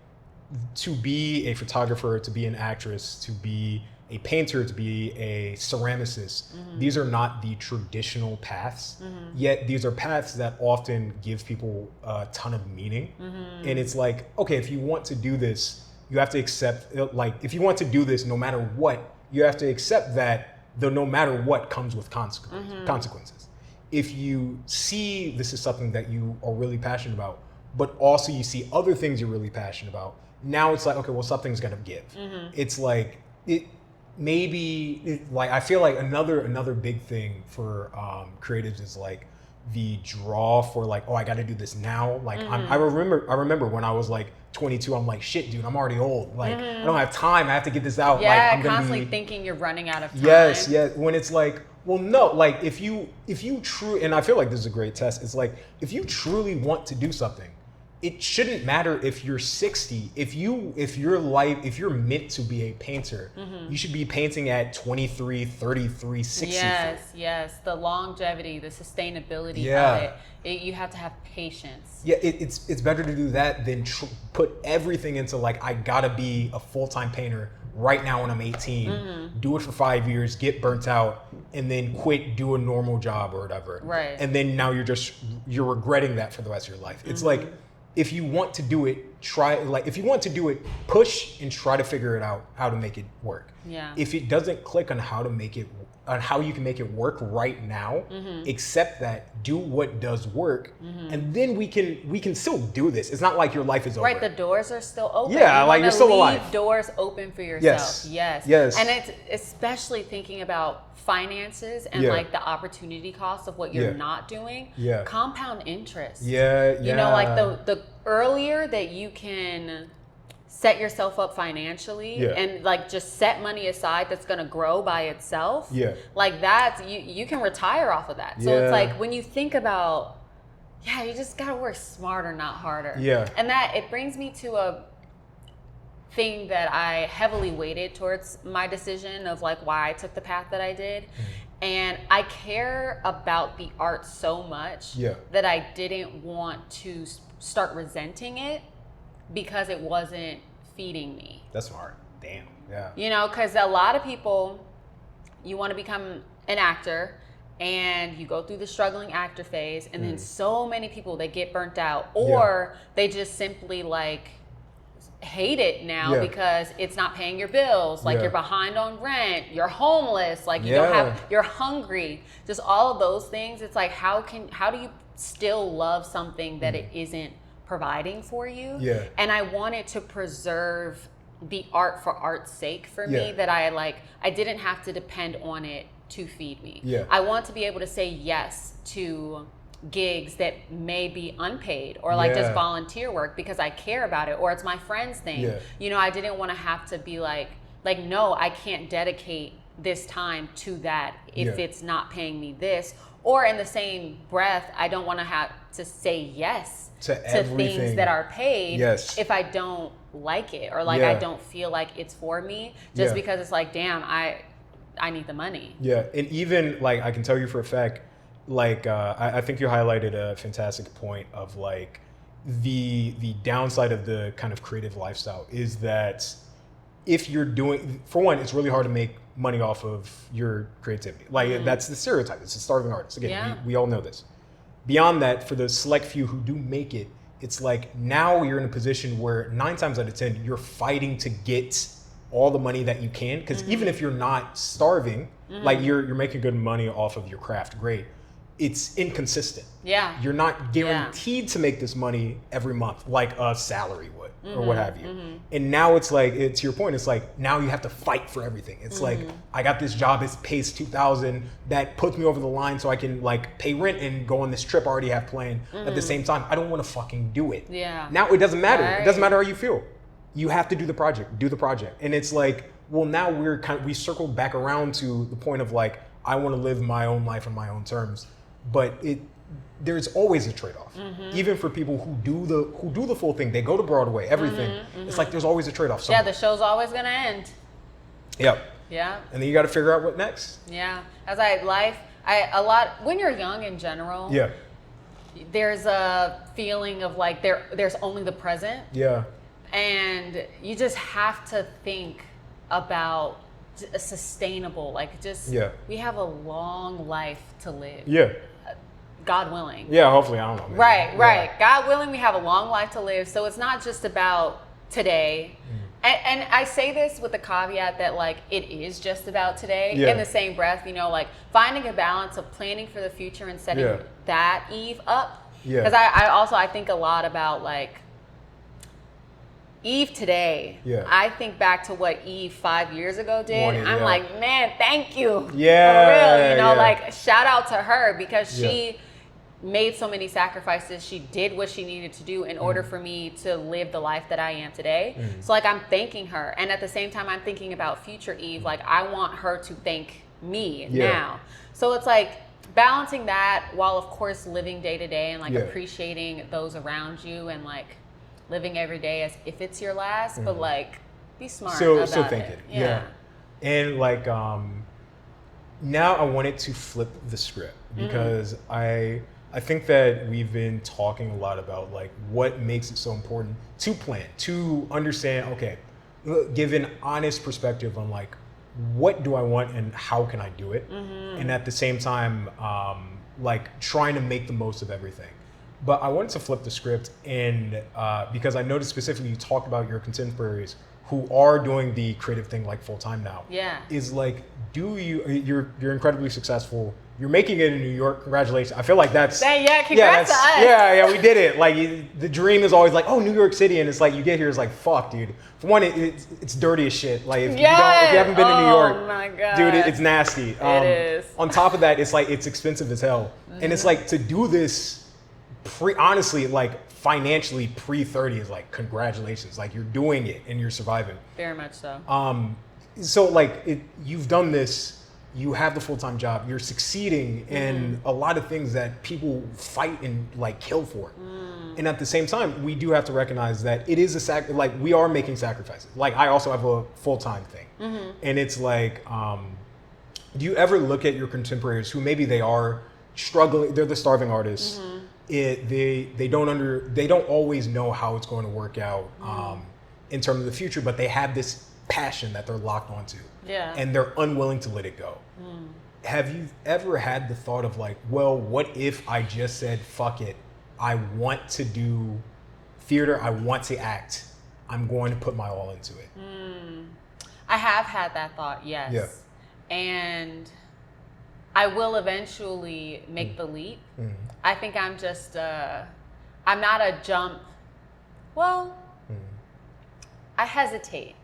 S1: to be a photographer, to be an actress, to be a painter, to be a ceramicist, these are not the traditional paths, yet these are paths that often give people a ton of meaning. And it's like, okay, if you want to do this, you have to accept, like, if you want to do this no matter what, you have to accept that the no matter what comes with consequences. If you see this is something that you are really passionate about, but also you see other things you're really passionate about, now it's like, okay, well, something's gonna give. It's like, I feel like another big thing for creatives is like the draw for like, oh, I got to do this now. Like I remember when I was like 22, I'm like, shit, dude, I'm already old. Like I don't have time. I have to get this out.
S2: Yeah,
S1: like, I'm
S2: constantly thinking you're running out of time.
S1: Yes. When it's like, well, no, like if you and I feel like this is a great test. It's like if you truly want to do something, it shouldn't matter if you're 60. If you're meant to be a painter, you should be painting at 23, 33, 60.
S2: Yes. The longevity, the sustainability of it. You have to have patience.
S1: Yeah, it's better to do that than put everything into like, I gotta be a full-time painter right now when I'm 18, do it for 5 years, get burnt out, and then quit, do a normal job or whatever.
S2: Right.
S1: And then now you're regretting that for the rest of your life. It's like, if you want to do it, push and try to figure it out how to make it work.
S2: Yeah.
S1: If it doesn't click on how you can make it work right now, accept that, do what does work, and then we can still do this. It's not like your life is over.
S2: Right, the doors are still open.
S1: Yeah, like you're still alive.
S2: Leave doors open for yourself. Yes. And it's especially thinking about finances and like the opportunity cost of what you're not doing. Compound interest. You know, like the earlier that you can set yourself up financially and like just set money aside that's going to grow by itself, like that, you can retire off of that. So it's like when you think about, you just got to work smarter, not harder. And that, it brings me to a thing that I heavily weighted towards my decision of like why I took the path that I did. And I care about the art so much that I didn't want to start resenting it because it wasn't feeding me.
S1: That's smart. Damn. Yeah.
S2: You know, because a lot of people, you want to become an actor and you go through the struggling actor phase, and then so many people, they get burnt out, or they just simply like hate it now because it's not paying your bills, like you're behind on rent, you're homeless, like you don't have, you're hungry, just all of those things. It's like, how do you still love something that it isn't providing for you? And I wanted to preserve the art for art's sake for me, that I didn't have to depend on it to feed me. I want to be able to say yes to gigs that may be unpaid or like just volunteer work because I care about it, or it's my friend's thing. You know, I didn't want to have to be like no, I can't dedicate this time to that if it's not paying me this. Or in the same breath, I don't want to have to say yes to things that are paid if I don't like it, or like I don't feel like it's for me, just because it's like, damn, I need the money.
S1: And even like, I can tell you for a fact, like I think you highlighted a fantastic point of like the downside of the kind of creative lifestyle is that if you're doing, for one, it's really hard to make money off of your creativity. Like that's the stereotype. It's a starving artist. Again, we all know this. Beyond that, for the select few who do make it, it's like now you're in a position where 9 times out of 10, you're fighting to get all the money that you can. Because even if you're not starving, like you're making good money off of your craft, great. It's inconsistent. You're not guaranteed to make this money every month like a salary would or what have you. And now it's like, to your point, it's like now you have to fight for everything. It's like, I got this job, it pays $2,000, that puts me over the line so I can like pay rent and go on this trip I already have planned. At the same time, I don't want to fucking do it. Now it doesn't matter. It doesn't matter how you feel. You have to do the project. And it's like, well, now we circled back around to the point of like, I want to live my own life on my own terms. But there's always a trade-off. Even for people who do the full thing, they go to Broadway, everything. It's like there's always a trade-off somewhere.
S2: Yeah, the show's always gonna end.
S1: Yep.
S2: Yeah.
S1: And then you got to figure out what next.
S2: Yeah. When you're young in general.
S1: Yeah.
S2: There's a feeling of like there's only the present.
S1: Yeah.
S2: And you just have to think about a sustainable, we have a long life to live.
S1: Yeah.
S2: God willing.
S1: Yeah, hopefully, I don't know. Maybe.
S2: Right. God willing, we have a long life to live. So it's not just about today. And I say this with the caveat that like it is just about today. In the same breath, like finding a balance of planning for the future and setting that Eve up. Because I think a lot about like Eve today. I think back to what Eve 5 years ago did. I'm like, man, thank you.
S1: Yeah.
S2: For real. Like shout out to her because she made so many sacrifices. She did what she needed to do in order for me to live the life that I am today. So like I'm thanking her. And at the same time, I'm thinking about future Eve. Like I want her to thank me now. So it's like balancing that while of course living day to day and like appreciating those around you and like living every day as if it's your last, but like be smart about it.
S1: Yeah. And like now I wanted to flip the script because I think that we've been talking a lot about like what makes it so important to plan, to understand, okay, give an honest perspective on like, what do I want and how can I do it? And at the same time, like trying to make the most of everything. But I wanted to flip the script and because I noticed specifically you talked about your contemporaries who are doing the creative thing like full time now.
S2: Yeah.
S1: Is like, you're incredibly successful. You're making it in New York. Congratulations. I feel like that's...
S2: Congrats to us.
S1: Yeah, we did it. Like, the dream is always like, oh, New York City. And it's like, you get here, it's like, fuck, dude. For one, it's dirty as shit. Like, if you haven't been to New York,
S2: oh my God.
S1: dude, it's nasty.
S2: It is.
S1: On top of that, it's like, it's expensive as hell. And it's like, to do this, honestly, like, financially pre-30 is like, congratulations. Like, you're doing it and you're surviving.
S2: Very much so.
S1: So, like, you've done this. You have the full-time job, you're succeeding in a lot of things that people fight and like kill for. And at the same time, we do have to recognize that it is like we are making sacrifices. Like I also have a full-time thing. And it's like, do you ever look at your contemporaries who maybe they are struggling, they're the starving artists. They don't always know how it's going to work out in terms of the future, but they have this passion that they're locked onto. And they're unwilling to let it go. Have you ever had the thought of like, well, what if I just said, fuck it, I want to do theater, I want to act, I'm going to put my all into it?
S2: I have had that thought, yes. And I will eventually make the leap. I think I'm just, I'm not a jump, I hesitate.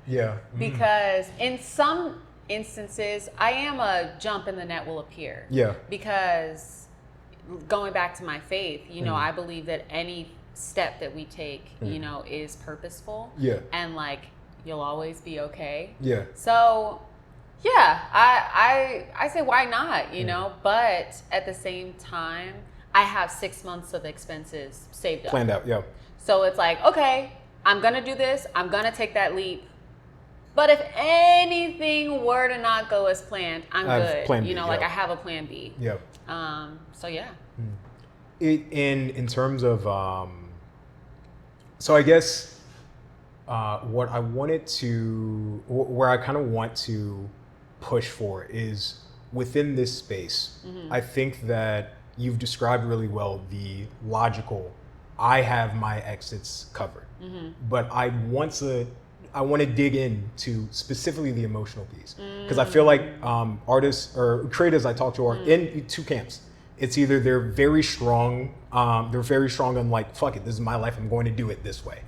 S2: Because in some instances, I am a jump and the net will appear. Because going back to my faith, I believe that any step that we take, is purposeful. And like, you'll always be okay. So, I say, why not, but at the same time, I have 6 months of expenses saved up.
S1: Planned out,
S2: So it's like, okay, I'm going to do this. I'm going to take that leap. But if anything were to not go as planned, I'm good.
S1: Plan B,
S2: like I have a plan B. So yeah.
S1: In terms of, so I guess what I wanted to, where I kind of want to push for is within this space. I think that you've described really well the logical, I have my exits covered. But I want to dig into specifically the emotional piece. Because I feel like artists or creators I talk to are in two camps. It's either they're very strong on like, fuck it, this is my life, I'm going to do it this way.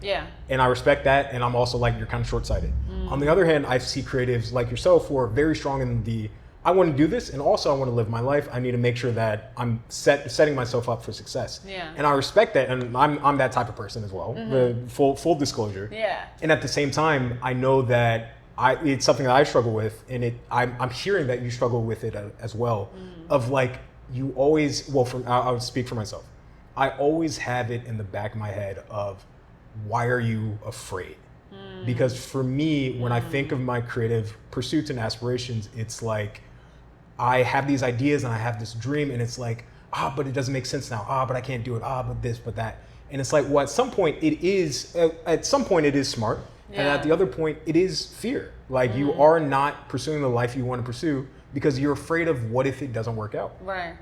S1: And I respect that, and I'm also like, you're kind of short-sighted. On the other hand, I see creatives like yourself who are very strong in the, I want to do this, and also I want to live my life. I need to make sure that I'm setting myself up for success. And I respect that, and I'm that type of person as well. The full disclosure. And at the same time, I know that it's something that I struggle with, and I'm hearing that you struggle with it as well. Of like, you always, I would speak for myself. I always have it in the back of my head of, why are you afraid? Because for me, when I think of my creative pursuits and aspirations, it's like, I have these ideas and I have this dream, and it's like, but it doesn't make sense now. But I can't do it. But this, but that. And it's like, well, at some point it is smart. Yeah. And at the other point, it is fear. Like, you are not pursuing the life you want to pursue because you're afraid of what if it doesn't work out.
S2: Right.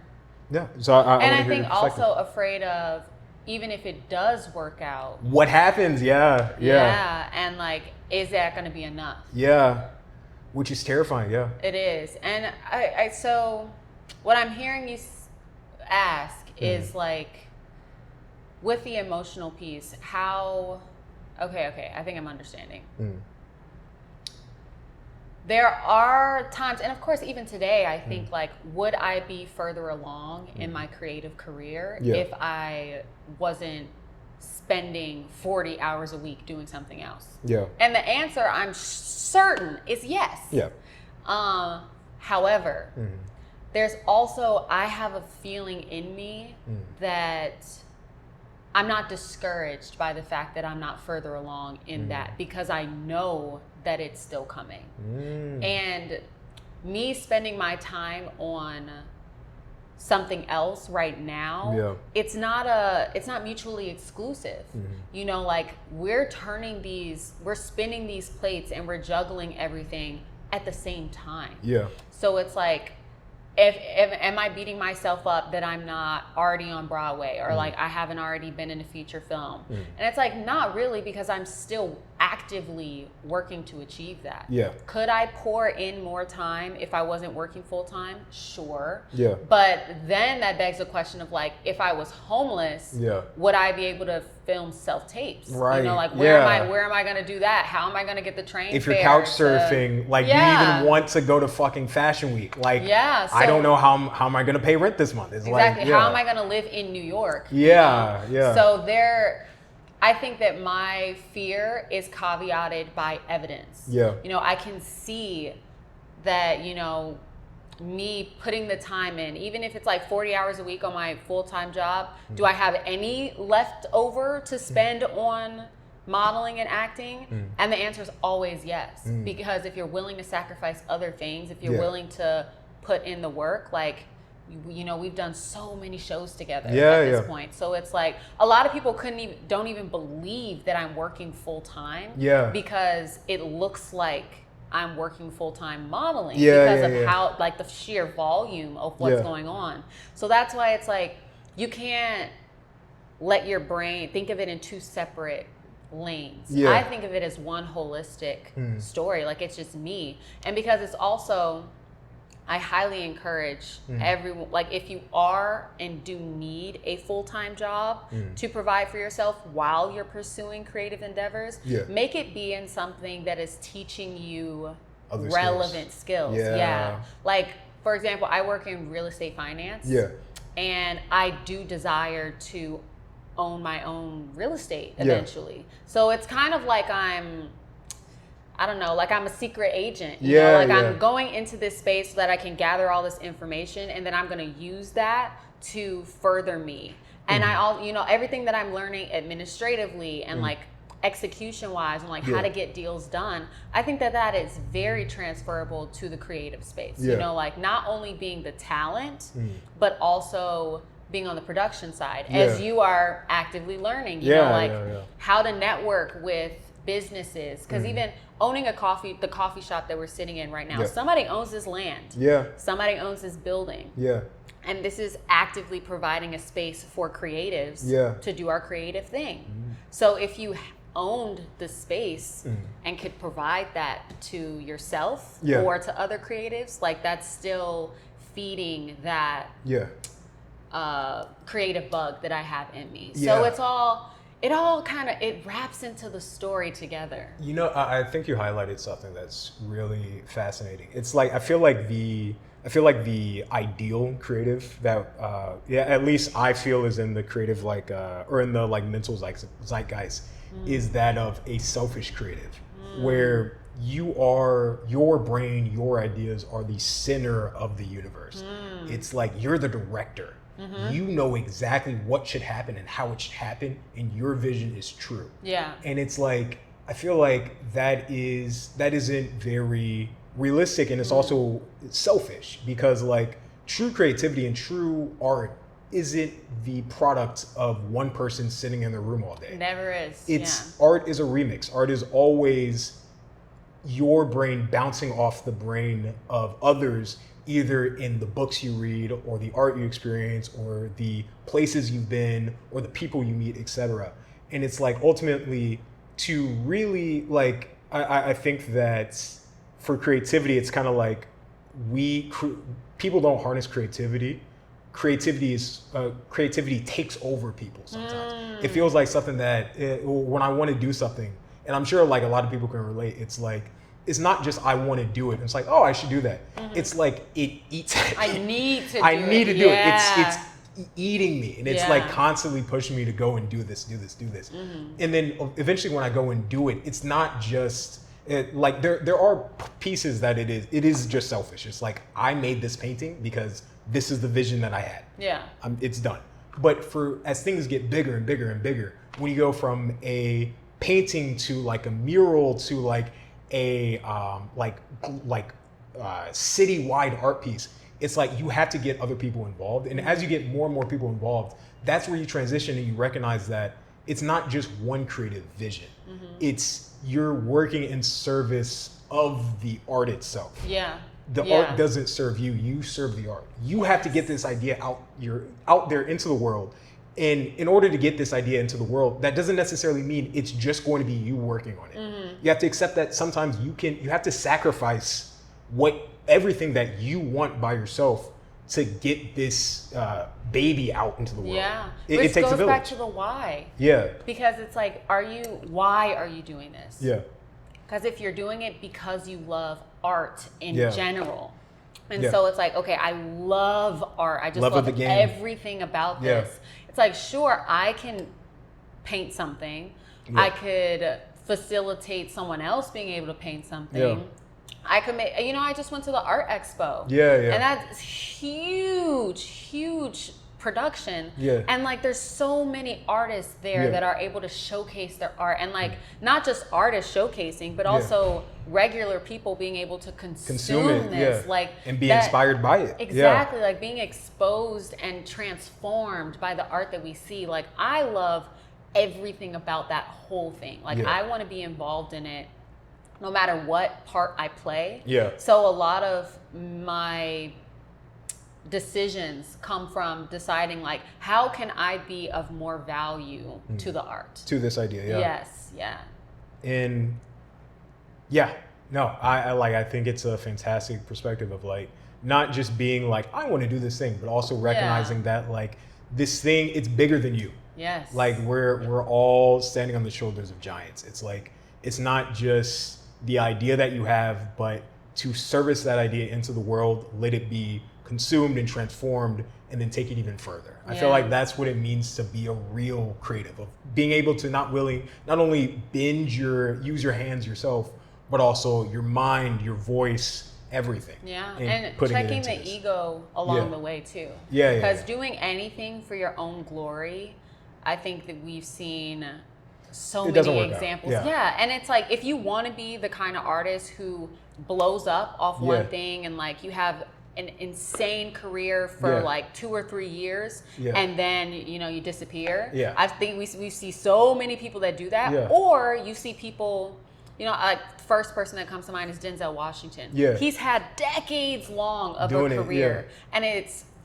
S1: Yeah. So I
S2: think also afraid of, even if it does work out,
S1: what happens? Yeah.
S2: And like, is that going to be enough?
S1: Yeah. Which is terrifying. Yeah.
S2: It is. And so what I'm hearing you ask is like, with the emotional piece, how, okay, I think I'm understanding. There are times, and of course, even today, I think like, would I be further along in my creative career if I wasn't spending 40 hours a week doing something else? Yeah. And the answer, I'm certain, is yes. Yeah. However, there's also, I have a feeling in me that I'm not discouraged by the fact that I'm not further along in that, because I know that it's still coming. And me spending my time on something else right now, it's not mutually exclusive. You know, like, we're spinning these plates and we're juggling everything at the same time. Yeah. So it's like, if am I beating myself up that I'm not already on Broadway, or like I haven't already been in a feature film? And it's like, not really, because I'm still actively working to achieve that. Yeah. Could I pour in more time if I wasn't working full time? Sure. Yeah. But then that begs the question of like, if I was homeless, would I be able to film self-tapes? Right. You know, like, where am I going to do that? How am I going to get the train
S1: if you're couch surfing, like, do you even want to go to fucking Fashion Week? Like, so, I don't know how am I going to pay rent this month? It's
S2: exactly. Like, how am I going to live in New York?
S1: Yeah. You know? Yeah.
S2: So I think that my fear is caveated by evidence. Yeah. You know, I can see that, you know, me putting the time in, even if it's like 40 hours a week on my full-time job, do I have any left over to spend on modeling and acting? And the answer is always yes. Because if you're willing to sacrifice other things, if you're willing to put in the work, like, you know, we've done so many shows together at this point. So it's like, a lot of people don't even believe that I'm working full time. Yeah. Because it looks like I'm working full time modeling because of how, like, the sheer volume of what's going on. So that's why it's like, you can't let your brain think of it in two separate lanes. Yeah. I think of it as one holistic story. Like, it's just me. And because it's also, I highly encourage everyone, like, if you are and do need a full-time job to provide for yourself while you're pursuing creative endeavors, make it be in something that is teaching you relevant skills. Yeah. Like, for example, I work in real estate finance. Yeah. And I do desire to own my own real estate eventually. So it's kind of like I don't know, like I'm a secret agent. You know? Like, I'm going into this space so that I can gather all this information, and then I'm going to use that to further me. And you know, everything that I'm learning administratively and like execution wise and like how to get deals done, I think that is very transferable to the creative space. You know, like, not only being the talent, but also being on the production side as you are actively learning, you know, like how to network with businesses, because even owning the coffee shop that we're sitting in right now, somebody owns this land, somebody owns this building, and this is actively providing a space for creatives to do our creative thing. So if you owned the space and could provide that to yourself or to other creatives, like, that's still feeding that creative bug that I have in me. So it all kind of, it wraps into the story together.
S1: You know, I think you highlighted something that's really fascinating. It's like, I feel like the ideal creative that, at least I feel is in the creative, like, or in the like mental, like, zeitgeist, is that of a selfish creative. where your brain, your ideas are the center of the universe. It's like you're the director. You know exactly what should happen and how it should happen, and your vision is true.
S2: Yeah.
S1: And it's like, I feel like that isn't very realistic, and it's also selfish, because like true creativity and true art isn't the product of one person sitting in the room all day.
S2: Never is.
S1: Art is a remix. Art is always your brain bouncing off the brain of others, either in the books you read or the art you experience or the places you've been or the people you meet, etc. And it's like, ultimately, to really like, I think that for creativity, it's kind of like people don't harness creativity. Creativity takes over people sometimes. It feels like something that when I want to do something, and I'm sure like a lot of people can relate, it's like, it's not just I want to do it. It's like, oh, I should do that. It's like it eats.
S2: I need to
S1: do it. It's eating me, and it's like constantly pushing me to go and do this. And then eventually, when I go and do it, it's not just like there are pieces that it is just selfish. It's like, I made this painting because this is the vision that I had. Yeah, it's done. But as things get bigger and bigger and bigger, when you go from a painting to like a mural to like a citywide art piece, it's like you have to get other people involved. And as you get more and more people involved, that's where you transition and you recognize that it's not just one creative vision. It's you're working in service of the art itself. The art doesn't serve you, you serve the art. You have to get this idea out there into the world. And in order to get this idea into the world, that doesn't necessarily mean it's just going to be you working on it. You have to accept that sometimes you have to sacrifice everything that you want by yourself to get this baby out into the world. It takes a village. Which goes back
S2: to the why.
S1: Yeah.
S2: Because it's like, why are you doing this?
S1: Yeah.
S2: Because if you're doing it because you love art in general, and so it's like, okay, I love art. I just love everything about this. It's like, sure, I can paint something. I could facilitate someone else being able to paint something. I could make, I just went to the art expo. And that's huge production. And like, there's so many artists there that are able to showcase their art, and like, not just artists showcasing, but also regular people being able to consume this, like,
S1: and be inspired by it.
S2: Exactly, like being exposed and transformed by the art that we see. Like, I love everything about that whole thing. Like, I want to be involved in it no matter what part I play. So a lot of my decisions come from deciding, like, how can I be of more value to the art,
S1: to this idea.
S2: And
S1: I think it's a fantastic perspective of like, not just being like, I want to do this thing, but also recognizing that like, this thing, it's bigger than you. Like, we're all standing on the shoulders of giants. It's like, it's not just the idea that you have, but to service that idea into the world, let it be consumed and transformed, and then take it even further. I feel like that's what it means to be a real creative, of being able to not only use your hands yourself, but also your mind, your voice, everything.
S2: And checking the ego along the way too. Because doing anything for your own glory, I think that we've seen so many examples. And it's like, if you want to be the kind of artist who blows up off one thing, and like, you have an insane career for like 2 or 3 years, and then you disappear. I think we see so many people that do that. Or you see people, first person that comes to mind is Denzel Washington. He's had decades long of a career, and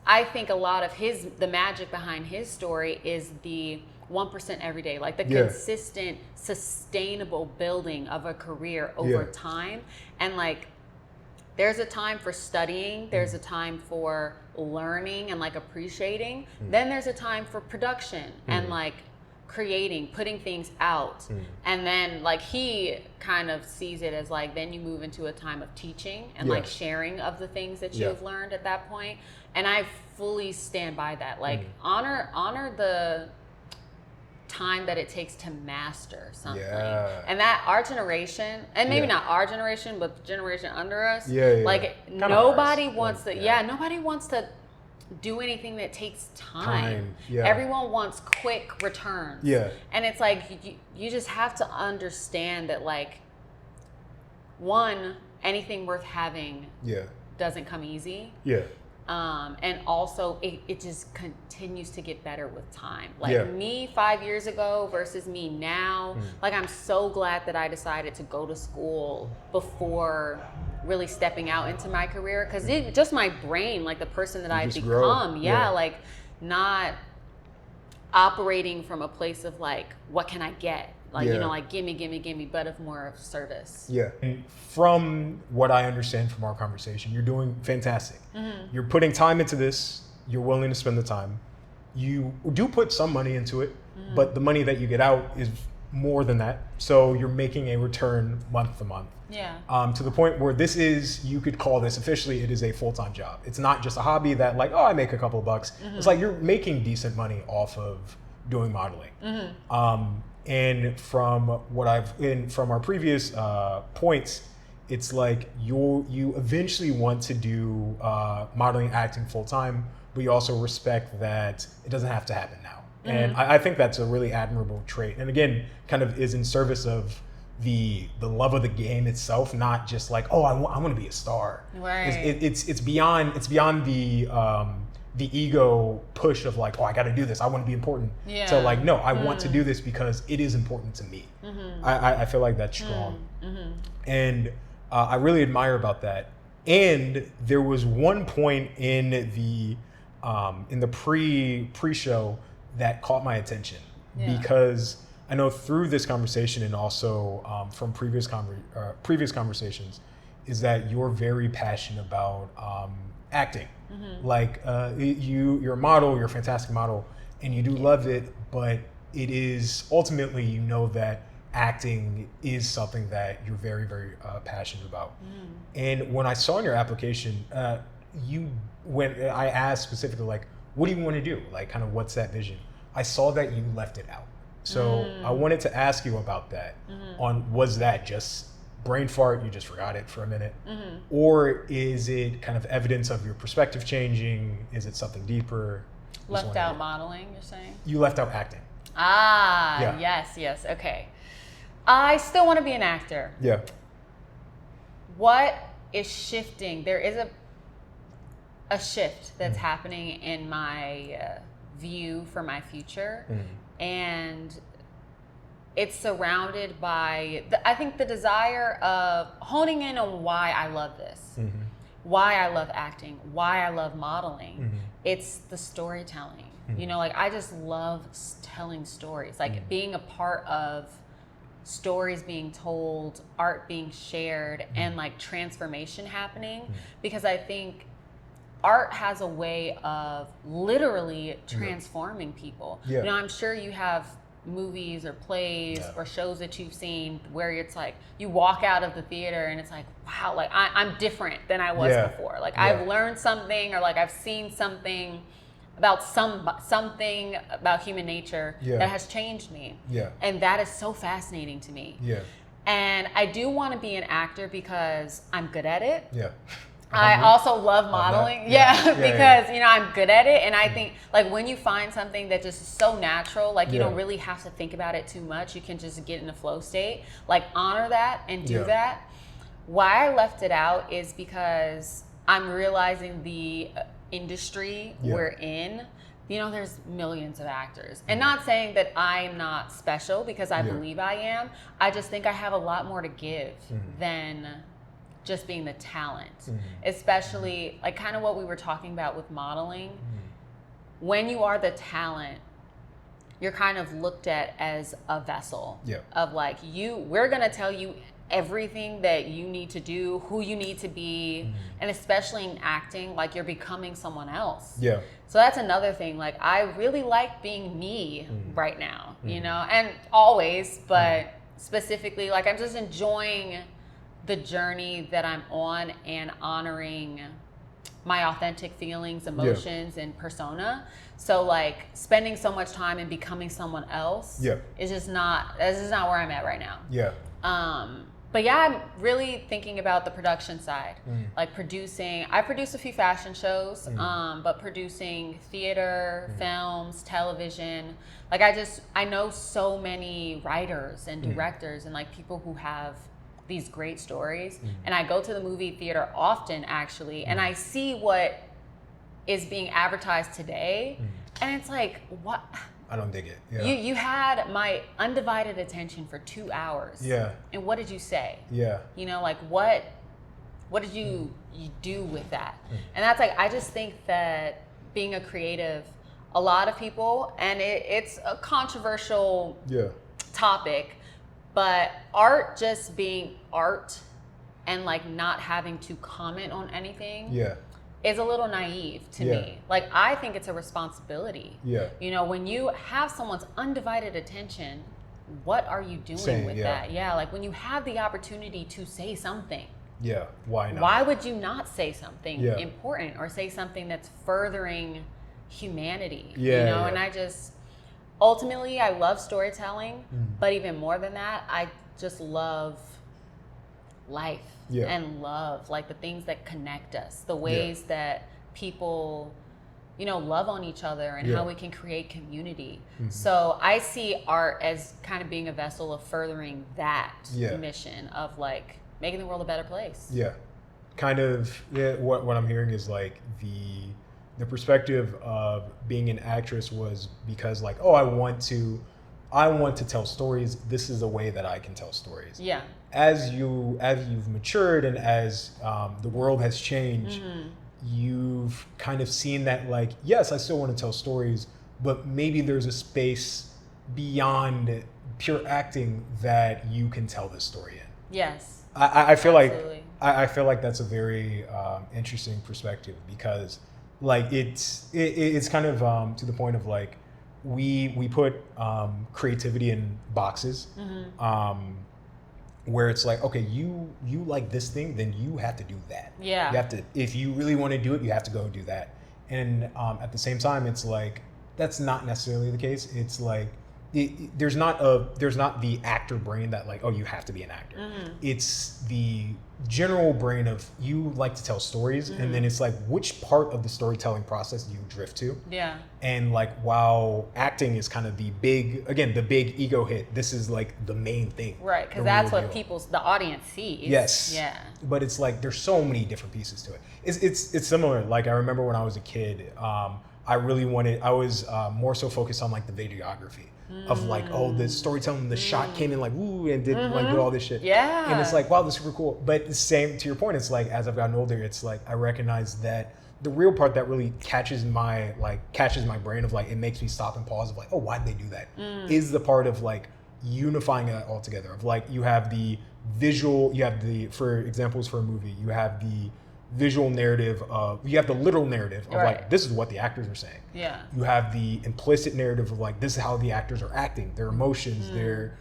S2: I think a lot of the magic behind his story is the 1% every day, like the consistent, sustainable building of a career over time. And like, there's a time for studying, there's a time for learning and like appreciating, then there's a time for production and like creating, putting things out. And then like, he kind of sees it as like, then you move into a time of teaching and like sharing of the things that you've learned at that point. And I fully stand by that. Like, honor time that it takes to master something. And that our generation, and maybe not our generation, but the generation under us, like nobody wants to, nobody wants to do anything that takes time. Everyone wants quick returns. And it's like, you just have to understand that, like, one, anything worth having doesn't come easy. And also it just continues to get better with time. Like me 5 years ago versus me now, like I'm so glad that I decided to go to school before really stepping out into my career, because it just my brain, like the person that I've become, like not operating from a place of like, what can I get? Like, you know, like gimme, but of more of service.
S1: And from what I understand from our conversation, you're doing fantastic. You're putting time into this. You're willing to spend the time. You do put some money into it, but the money that you get out is more than that. So you're making a return month to month. To the point where this is, you could call this officially, it is a full-time job. It's not just a hobby that like, oh, I make a couple of bucks. It's like you're making decent money off of doing modeling. And from what from our previous points, it's like you eventually want to do modeling, acting full time, but you also respect that it doesn't have to happen now. And I think that's a really admirable trait. And again, kind of is in service of the love of the game itself, not just like, oh, I want to be a star. It's beyond the ego push of like, oh, I got to do this, I want to be important. So like, no, I want to do this because it is important to me. I feel like that's strong. And I really admire about that. And there was one point in the pre-show that caught my attention, because I know through this conversation and also from previous conversations, is that you're very passionate about acting. Like you're a model, you're a fantastic model, and you do love it, but it is ultimately, you know, that acting is something that you're very, very passionate about. And when I saw in your application, when I asked specifically, like, what do you want to do? Like, kind of what's that vision? I saw that you left it out. So I wanted to ask you about that. Was that just brain fart, you just forgot it for a minute? Or is it kind of evidence of your perspective changing? Is it something deeper?
S2: Left out modeling, you're saying?
S1: You left out acting.
S2: Yes, okay. I still want to be an actor. What is shifting? There is a shift that's happening in my view for my future. And it's surrounded by, I think, the desire of honing in on why I love this, why I love acting, why I love modeling. It's the storytelling. You know, like I just love telling stories, like being a part of stories being told, art being shared, and like transformation happening. Because I think art has a way of literally transforming people. You know, I'm sure you have movies or plays or shows that you've seen where it's like you walk out of the theater and it's like, wow, like I'm different than I was before. Like I've learned something, or like I've seen something about something about human nature that has changed me. And that is so fascinating to me. And I do want to be an actor because I'm good at it. I also love modeling. Because you know, I'm good at it, and I think like when you find something that just is so natural, like you don't really have to think about it too much. You can just get in a flow state. Like honor that and do that. Why I left it out is because I'm realizing the industry we're in. You know, there's millions of actors, and not saying that I'm not special, because I believe I am. I just think I have a lot more to give than just being the talent, especially like kind of what we were talking about with modeling. When you are the talent, you're kind of looked at as a vessel of like, we're gonna tell you everything that you need to do, who you need to be, and especially in acting, like you're becoming someone else. So that's another thing. Like I really like being me right now, you know, and always, but specifically, like I'm just enjoying the journey that I'm on and honoring my authentic feelings, emotions, and persona. So like spending so much time and becoming someone else is just not, that's just not where I'm at right now. But yeah, I'm really thinking about the production side, like I produce a few fashion shows, but producing theater, films, television. Like I know so many writers and directors and like people who have these great stories. And I go to the movie theater often actually, and I see what is being advertised today. And it's like, what?
S1: I don't dig it.
S2: You had my undivided attention for 2 hours. And what did you say? You know, like what did you do with that? And that's like, I just think that being a creative, a lot of people, and it's a controversial topic, but art just being art and like not having to comment on anything is a little naive to me. Like, I think it's a responsibility. You know, when you have someone's undivided attention, what are you doing with that? Like when you have the opportunity to say something.
S1: Why not?
S2: Why would you not say something important or say something that's furthering humanity? You know, and I just, ultimately, I love storytelling, but even more than that, I just love life. And love, like the things that connect us, the ways that people, you know, love on each other and how we can create community. So I see art as kind of being a vessel of furthering that mission of like making the world a better place.
S1: Kind of, what I'm hearing is like the perspective of being an actress was because like, oh, I want to tell stories. This is a way that I can tell stories. As you've matured and as the world has changed, you've kind of seen that like, yes, I still want to tell stories, but maybe there's a space beyond pure acting that you can tell this story in. I feel absolutely. I feel like that's a very interesting perspective because like it's kind of to the point of like we put creativity in boxes. Where it's like, okay, you like this thing, then you have to do that. You have to, if you really want to do it, you have to go do that. And at the same time, it's like, that's not necessarily the case. It's like, there's not the actor brain that like, oh, you have to be an actor. It's the general brain of you like to tell stories, and then it's like, which part of the storytelling process do you drift to? And like, while acting is kind of the big ego hit, this is like the main thing,
S2: right? Because that's what the audience sees.
S1: But it's like there's so many different pieces to it. It's similar. Like I remember when I was a kid, I was more so focused on like the videography of like, oh, the storytelling, the shot came in like, ooh, and did like do all this shit. And it's like, wow, this is super cool. But the same, to your point, it's like, as I've gotten older, it's like, I recognize that the real part that really catches my brain of like, it makes me stop and pause of like, oh, why'd they do that? Is the part of like unifying it all together. Of like, you have the visual, for examples for a movie, you have the visual narrative you have the literal narrative of like, this is what the actors are saying. You have the implicit narrative of like, this is how the actors are acting, their emotions, their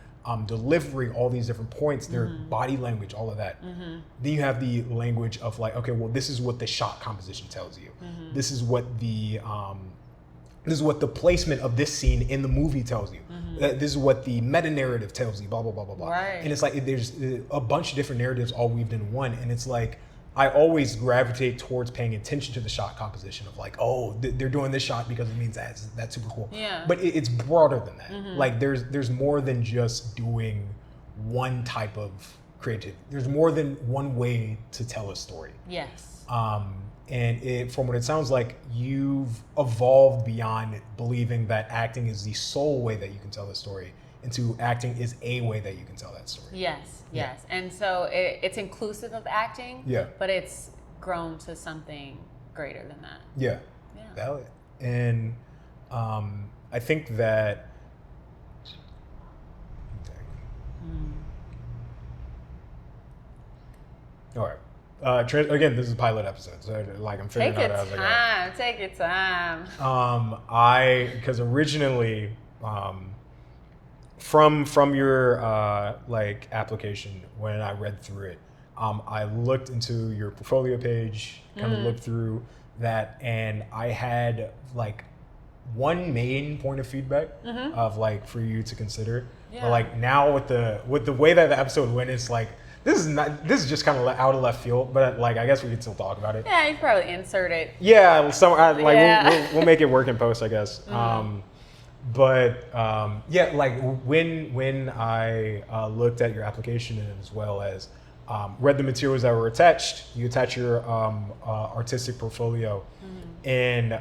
S1: delivery, all these different points, their body language, all of that. Then you have the language of like, okay, well, this is what the shot composition tells you. This is what the placement of this scene in the movie tells you. This is what the meta narrative tells you, blah, blah, blah, blah, blah. And it's like, there's a bunch of different narratives all weaved in one. And it's like, I always gravitate towards paying attention to the shot composition of like, oh, they're doing this shot because it means that's super cool. But it's broader than that. Like there's more than just doing one type of creativity. There's more than one way to tell a story. And from what it sounds like, you've evolved beyond believing that acting is the sole way that you can tell a story into acting is a way that you can tell that story.
S2: Yes. And so it's inclusive of acting, but it's grown to something greater than that.
S1: Valid. And I think that all right. Again, this is a pilot episode, so like I'm figuring out as I go.
S2: Take your time.
S1: Because originally, from your like application, when I read through it, I looked into your portfolio page, kind of looked through that, and I had like one main point of feedback of like for you to consider. Yeah. But like now with the way that the episode went, it's like this is just kind of out of left field. But like I guess we can still talk about it.
S2: Yeah, you probably insert it.
S1: Yeah, we'll make it work in post, I guess. Yeah, like when I looked at your application as well as read the materials that were attached, you attach your artistic portfolio, and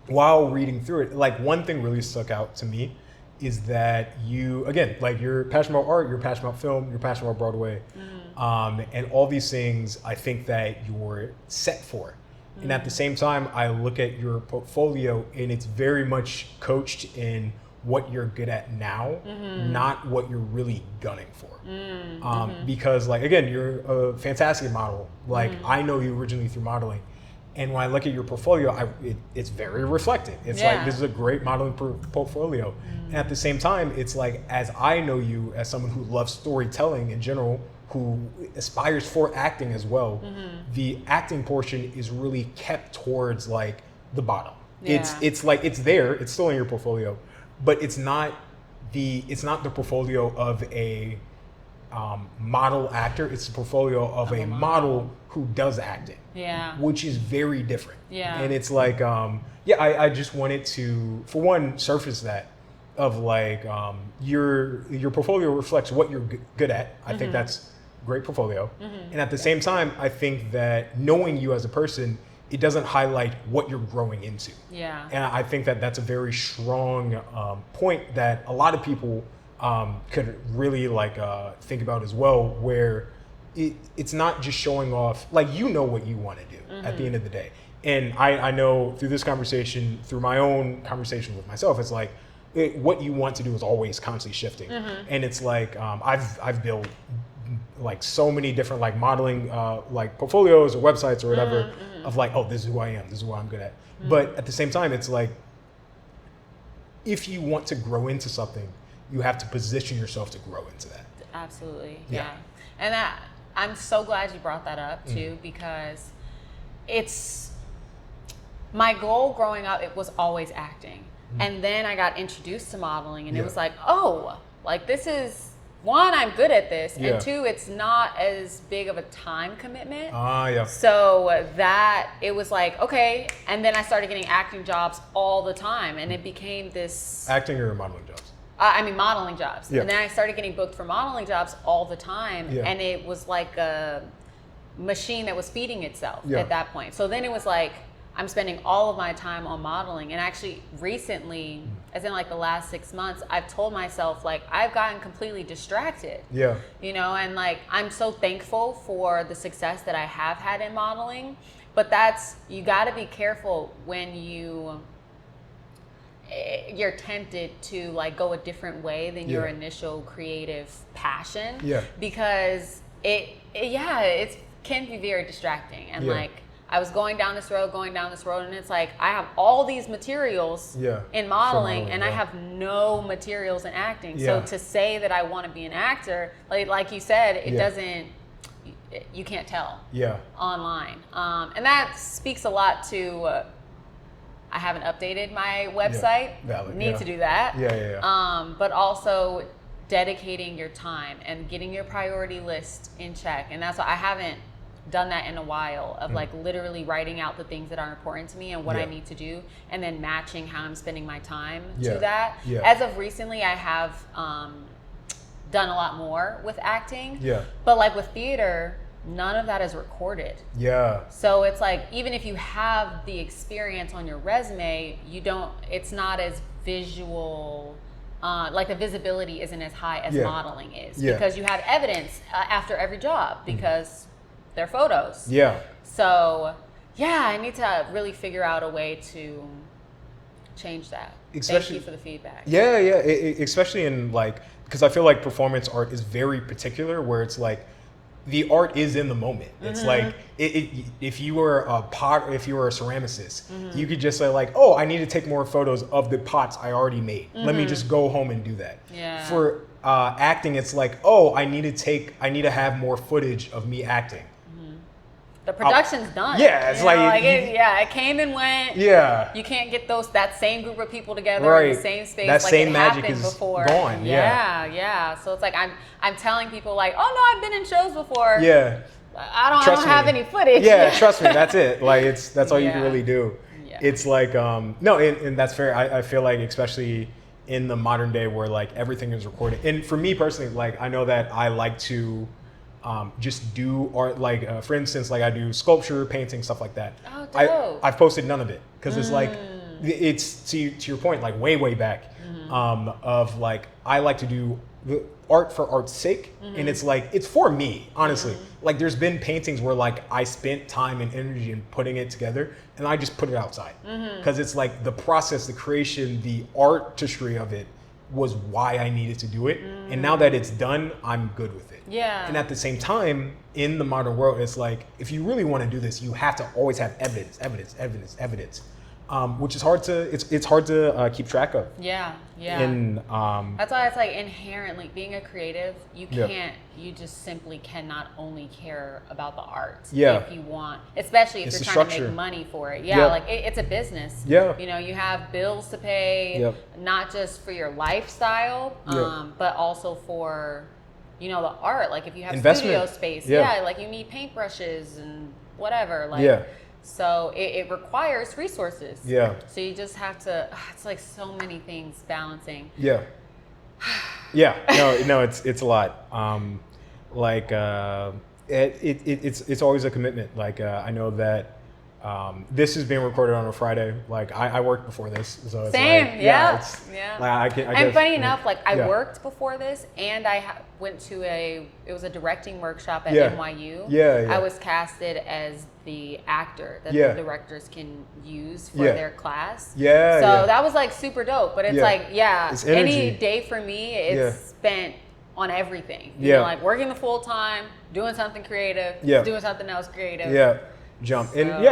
S1: while reading through it, like one thing really stuck out to me is that you, again, like you're passionate about art, you're passionate about film, you're passionate about Broadway, and all these things I think that you're set for. And at the same time, I look at your portfolio and it's very much coached in what you're good at now, not what you're really gunning for. Because like, again, you're a fantastic model. Like I know you originally through modeling. And when I look at your portfolio, it's very reflective. It's like, this is a great modeling portfolio. And at the same time, it's like, as I know you as someone who loves storytelling in general, who aspires for acting as well, the acting portion is really kept towards like the bottom. Yeah. It's like, it's there, it's still in your portfolio, but it's not the portfolio of a model actor, it's the portfolio of a model who does acting. Yeah. Which is very different. Yeah. And it's like, I just wanted to, for one, surface that of like, your portfolio reflects what you're good at. I think that's great portfolio. And at the same time, I think that knowing you as a person, it doesn't highlight what you're growing into. Yeah. And I think that that's a very strong point that a lot of people could really like think about as well, where it's not just showing off, like you know what you want to do at the end of the day. And I know through this conversation, through my own conversation with myself, it's like what you want to do is always constantly shifting. And it's like I've built like so many different like modeling like portfolios or websites or whatever of like, oh, this is who I am, this is what I'm good at. But at the same time, it's like if you want to grow into something, you have to position yourself to grow into that.
S2: Absolutely. Yeah. And I'm so glad you brought that up too, because it's my goal growing up, it was always acting. And then I got introduced to modeling and it was like, oh, like this is, one, I'm good at this, and two, it's not as big of a time commitment. So that it was like, okay, and then I started getting acting jobs all the time, and it became this...
S1: Acting or modeling jobs?
S2: Modeling jobs. And then I started getting booked for modeling jobs all the time, and it was like a machine that was feeding itself at that point. So then it was like, I'm spending all of my time on modeling, and actually recently, as in like the last 6 months, I've told myself like I've gotten completely distracted. Yeah. You know, and like I'm so thankful for the success that I have had in modeling, but you got to be careful when you're tempted to like go a different way than your initial creative passion. Yeah. Because it can be very distracting, and like I was going down this road, and it's like I have all these materials in modeling, and I have no materials in acting. So to say that I want to be an actor, like you said, it doesn't. You can't tell. Online, and that speaks a lot to. I haven't updated my website. Need to do that. But also dedicating your time and getting your priority list in check, and that's why I haven't done that in a while, of like literally writing out the things that are important to me and what I need to do, and then matching how I'm spending my time to that. As of recently, I have done a lot more with acting, but like with theater, none of that is recorded. So it's like, even if you have the experience on your resume, it's not as visual, like the visibility isn't as high as modeling is, because you have evidence after every job, because they're photos. So I need to really figure out a way to change that. Thank you for the feedback.
S1: Especially in like, because I feel like performance art is very particular, where it's like the art is in the moment. It's like if you were a ceramicist, you could just say like, oh, I need to take more photos of the pots I already made. Let me just go home and do that. For acting, it's like, oh, I need to have more footage of me acting.
S2: The production's done.
S1: Yeah, it's like
S2: it came and went.
S1: Yeah,
S2: you can't get that same group of people together in the same space.
S1: That
S2: like
S1: same
S2: it
S1: magic
S2: happened
S1: is
S2: before.
S1: gone.
S2: Yeah. So it's like I'm telling people like, oh no, I've been in shows before.
S1: Yeah,
S2: I don't have any footage.
S1: Yeah, trust me, that's it. Like that's all you can really do.
S2: Yeah.
S1: It's like no, and that's fair. I feel like especially in the modern day where like everything is recorded, and for me personally, like I know that I like to just do art, like for instance, like I do sculpture, painting, stuff like that.
S2: Oh, dope.
S1: I've posted none of it because it's like it's to your point, like way back of like I like to do the art for art's sake, and it's like it's for me, honestly. Like there's been paintings where like I spent time and energy in putting it together, and I just put it outside because it's like the process, the creation, the artistry of it was why I needed to do it, and now that it's done, I'm good with it.
S2: Yeah.
S1: And at the same time, in the modern world, it's like if you really want to do this, you have to always have evidence, which is hard to it's hard to keep track of.
S2: Yeah.
S1: And
S2: that's why it's like inherently being a creative, you just simply cannot only care about the art.
S1: Yeah.
S2: If you want, especially if
S1: it's
S2: you're trying to make money for it. Yeah. Like it's a business.
S1: Yeah.
S2: You know, you have bills to pay, not just for your lifestyle, but also for, you know, the art. Like if you have studio space, like you need paintbrushes and whatever. Like, so it requires resources. Yeah. So you just have to. It's like so many things balancing.
S1: Yeah. Yeah. No. It's a lot. It's always a commitment. Like I know that this is being recorded on a Friday. Like I worked before this, so it's
S2: same.
S1: like,
S2: Yeah.
S1: Like,
S2: and funny enough, like I worked before this, and I went to it was a directing workshop at NYU. I was casted as the actor that the directors can use for their class. So that was like super dope. But it's like it's any day for me, it's spent on everything. You know, like working the full time, doing something creative, doing something else creative.
S1: Jump
S2: so
S1: and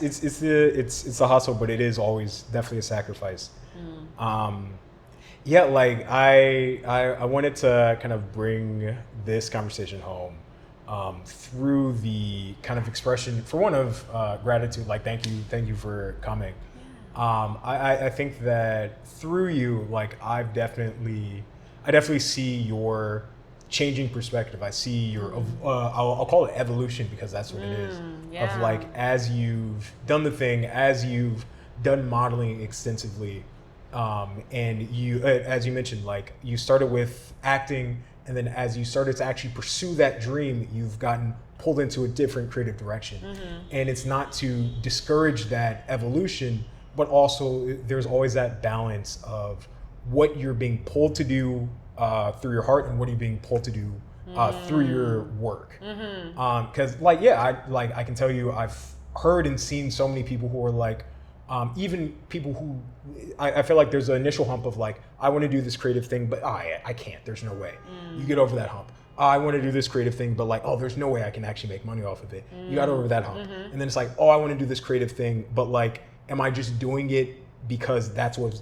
S1: it's a hustle, but it is always definitely a sacrifice. Like I wanted to kind of bring this conversation home through the kind of expression, for one, of gratitude. Like thank you for coming. I think that through you, like I definitely see your changing perspective. I see your I'll call it evolution, because that's what it is. Of like, as you've done the thing, as you've done modeling extensively, and you as you mentioned, like you started with acting, and then as you started to actually pursue that dream, you've gotten pulled into a different creative direction. And it's not to discourage that evolution, but also there's always that balance of what you're being pulled to do through your heart, and what are you being pulled to do through your work. Because I can tell you, I've heard and seen so many people who are like, even people who I feel like there's an initial hump of like, I want to do this creative thing, but I can't, there's no way. You get over that hump. I want to do this creative thing, but like, oh, there's no way I can actually make money off of it. You got over that hump. And then it's like, oh, I want to do this creative thing, but like, am I just doing it because that's what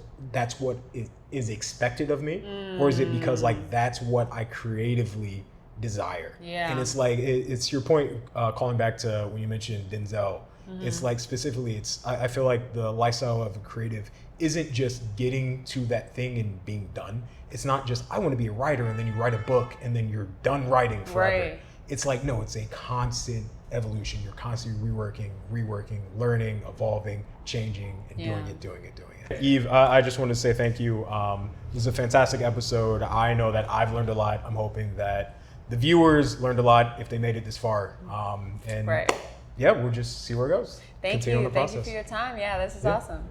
S1: is expected of me, or is it because like that's what I creatively desire? And it's like it's your point, calling back to when you mentioned Denzel. It's like specifically, I feel like the lifestyle of a creative isn't just getting to that thing and being done. It's not just, I want to be a writer, and then you write a book and then you're done writing forever. It's like, no, it's a constant evolution. You're constantly reworking, learning, evolving, changing, and doing it. Eve, I just wanted to say thank you. This was a fantastic episode. I know that I've learned a lot. I'm hoping that the viewers learned a lot if they made it this far. We'll just see where it goes.
S2: Thank you for your time. Yeah, this is awesome.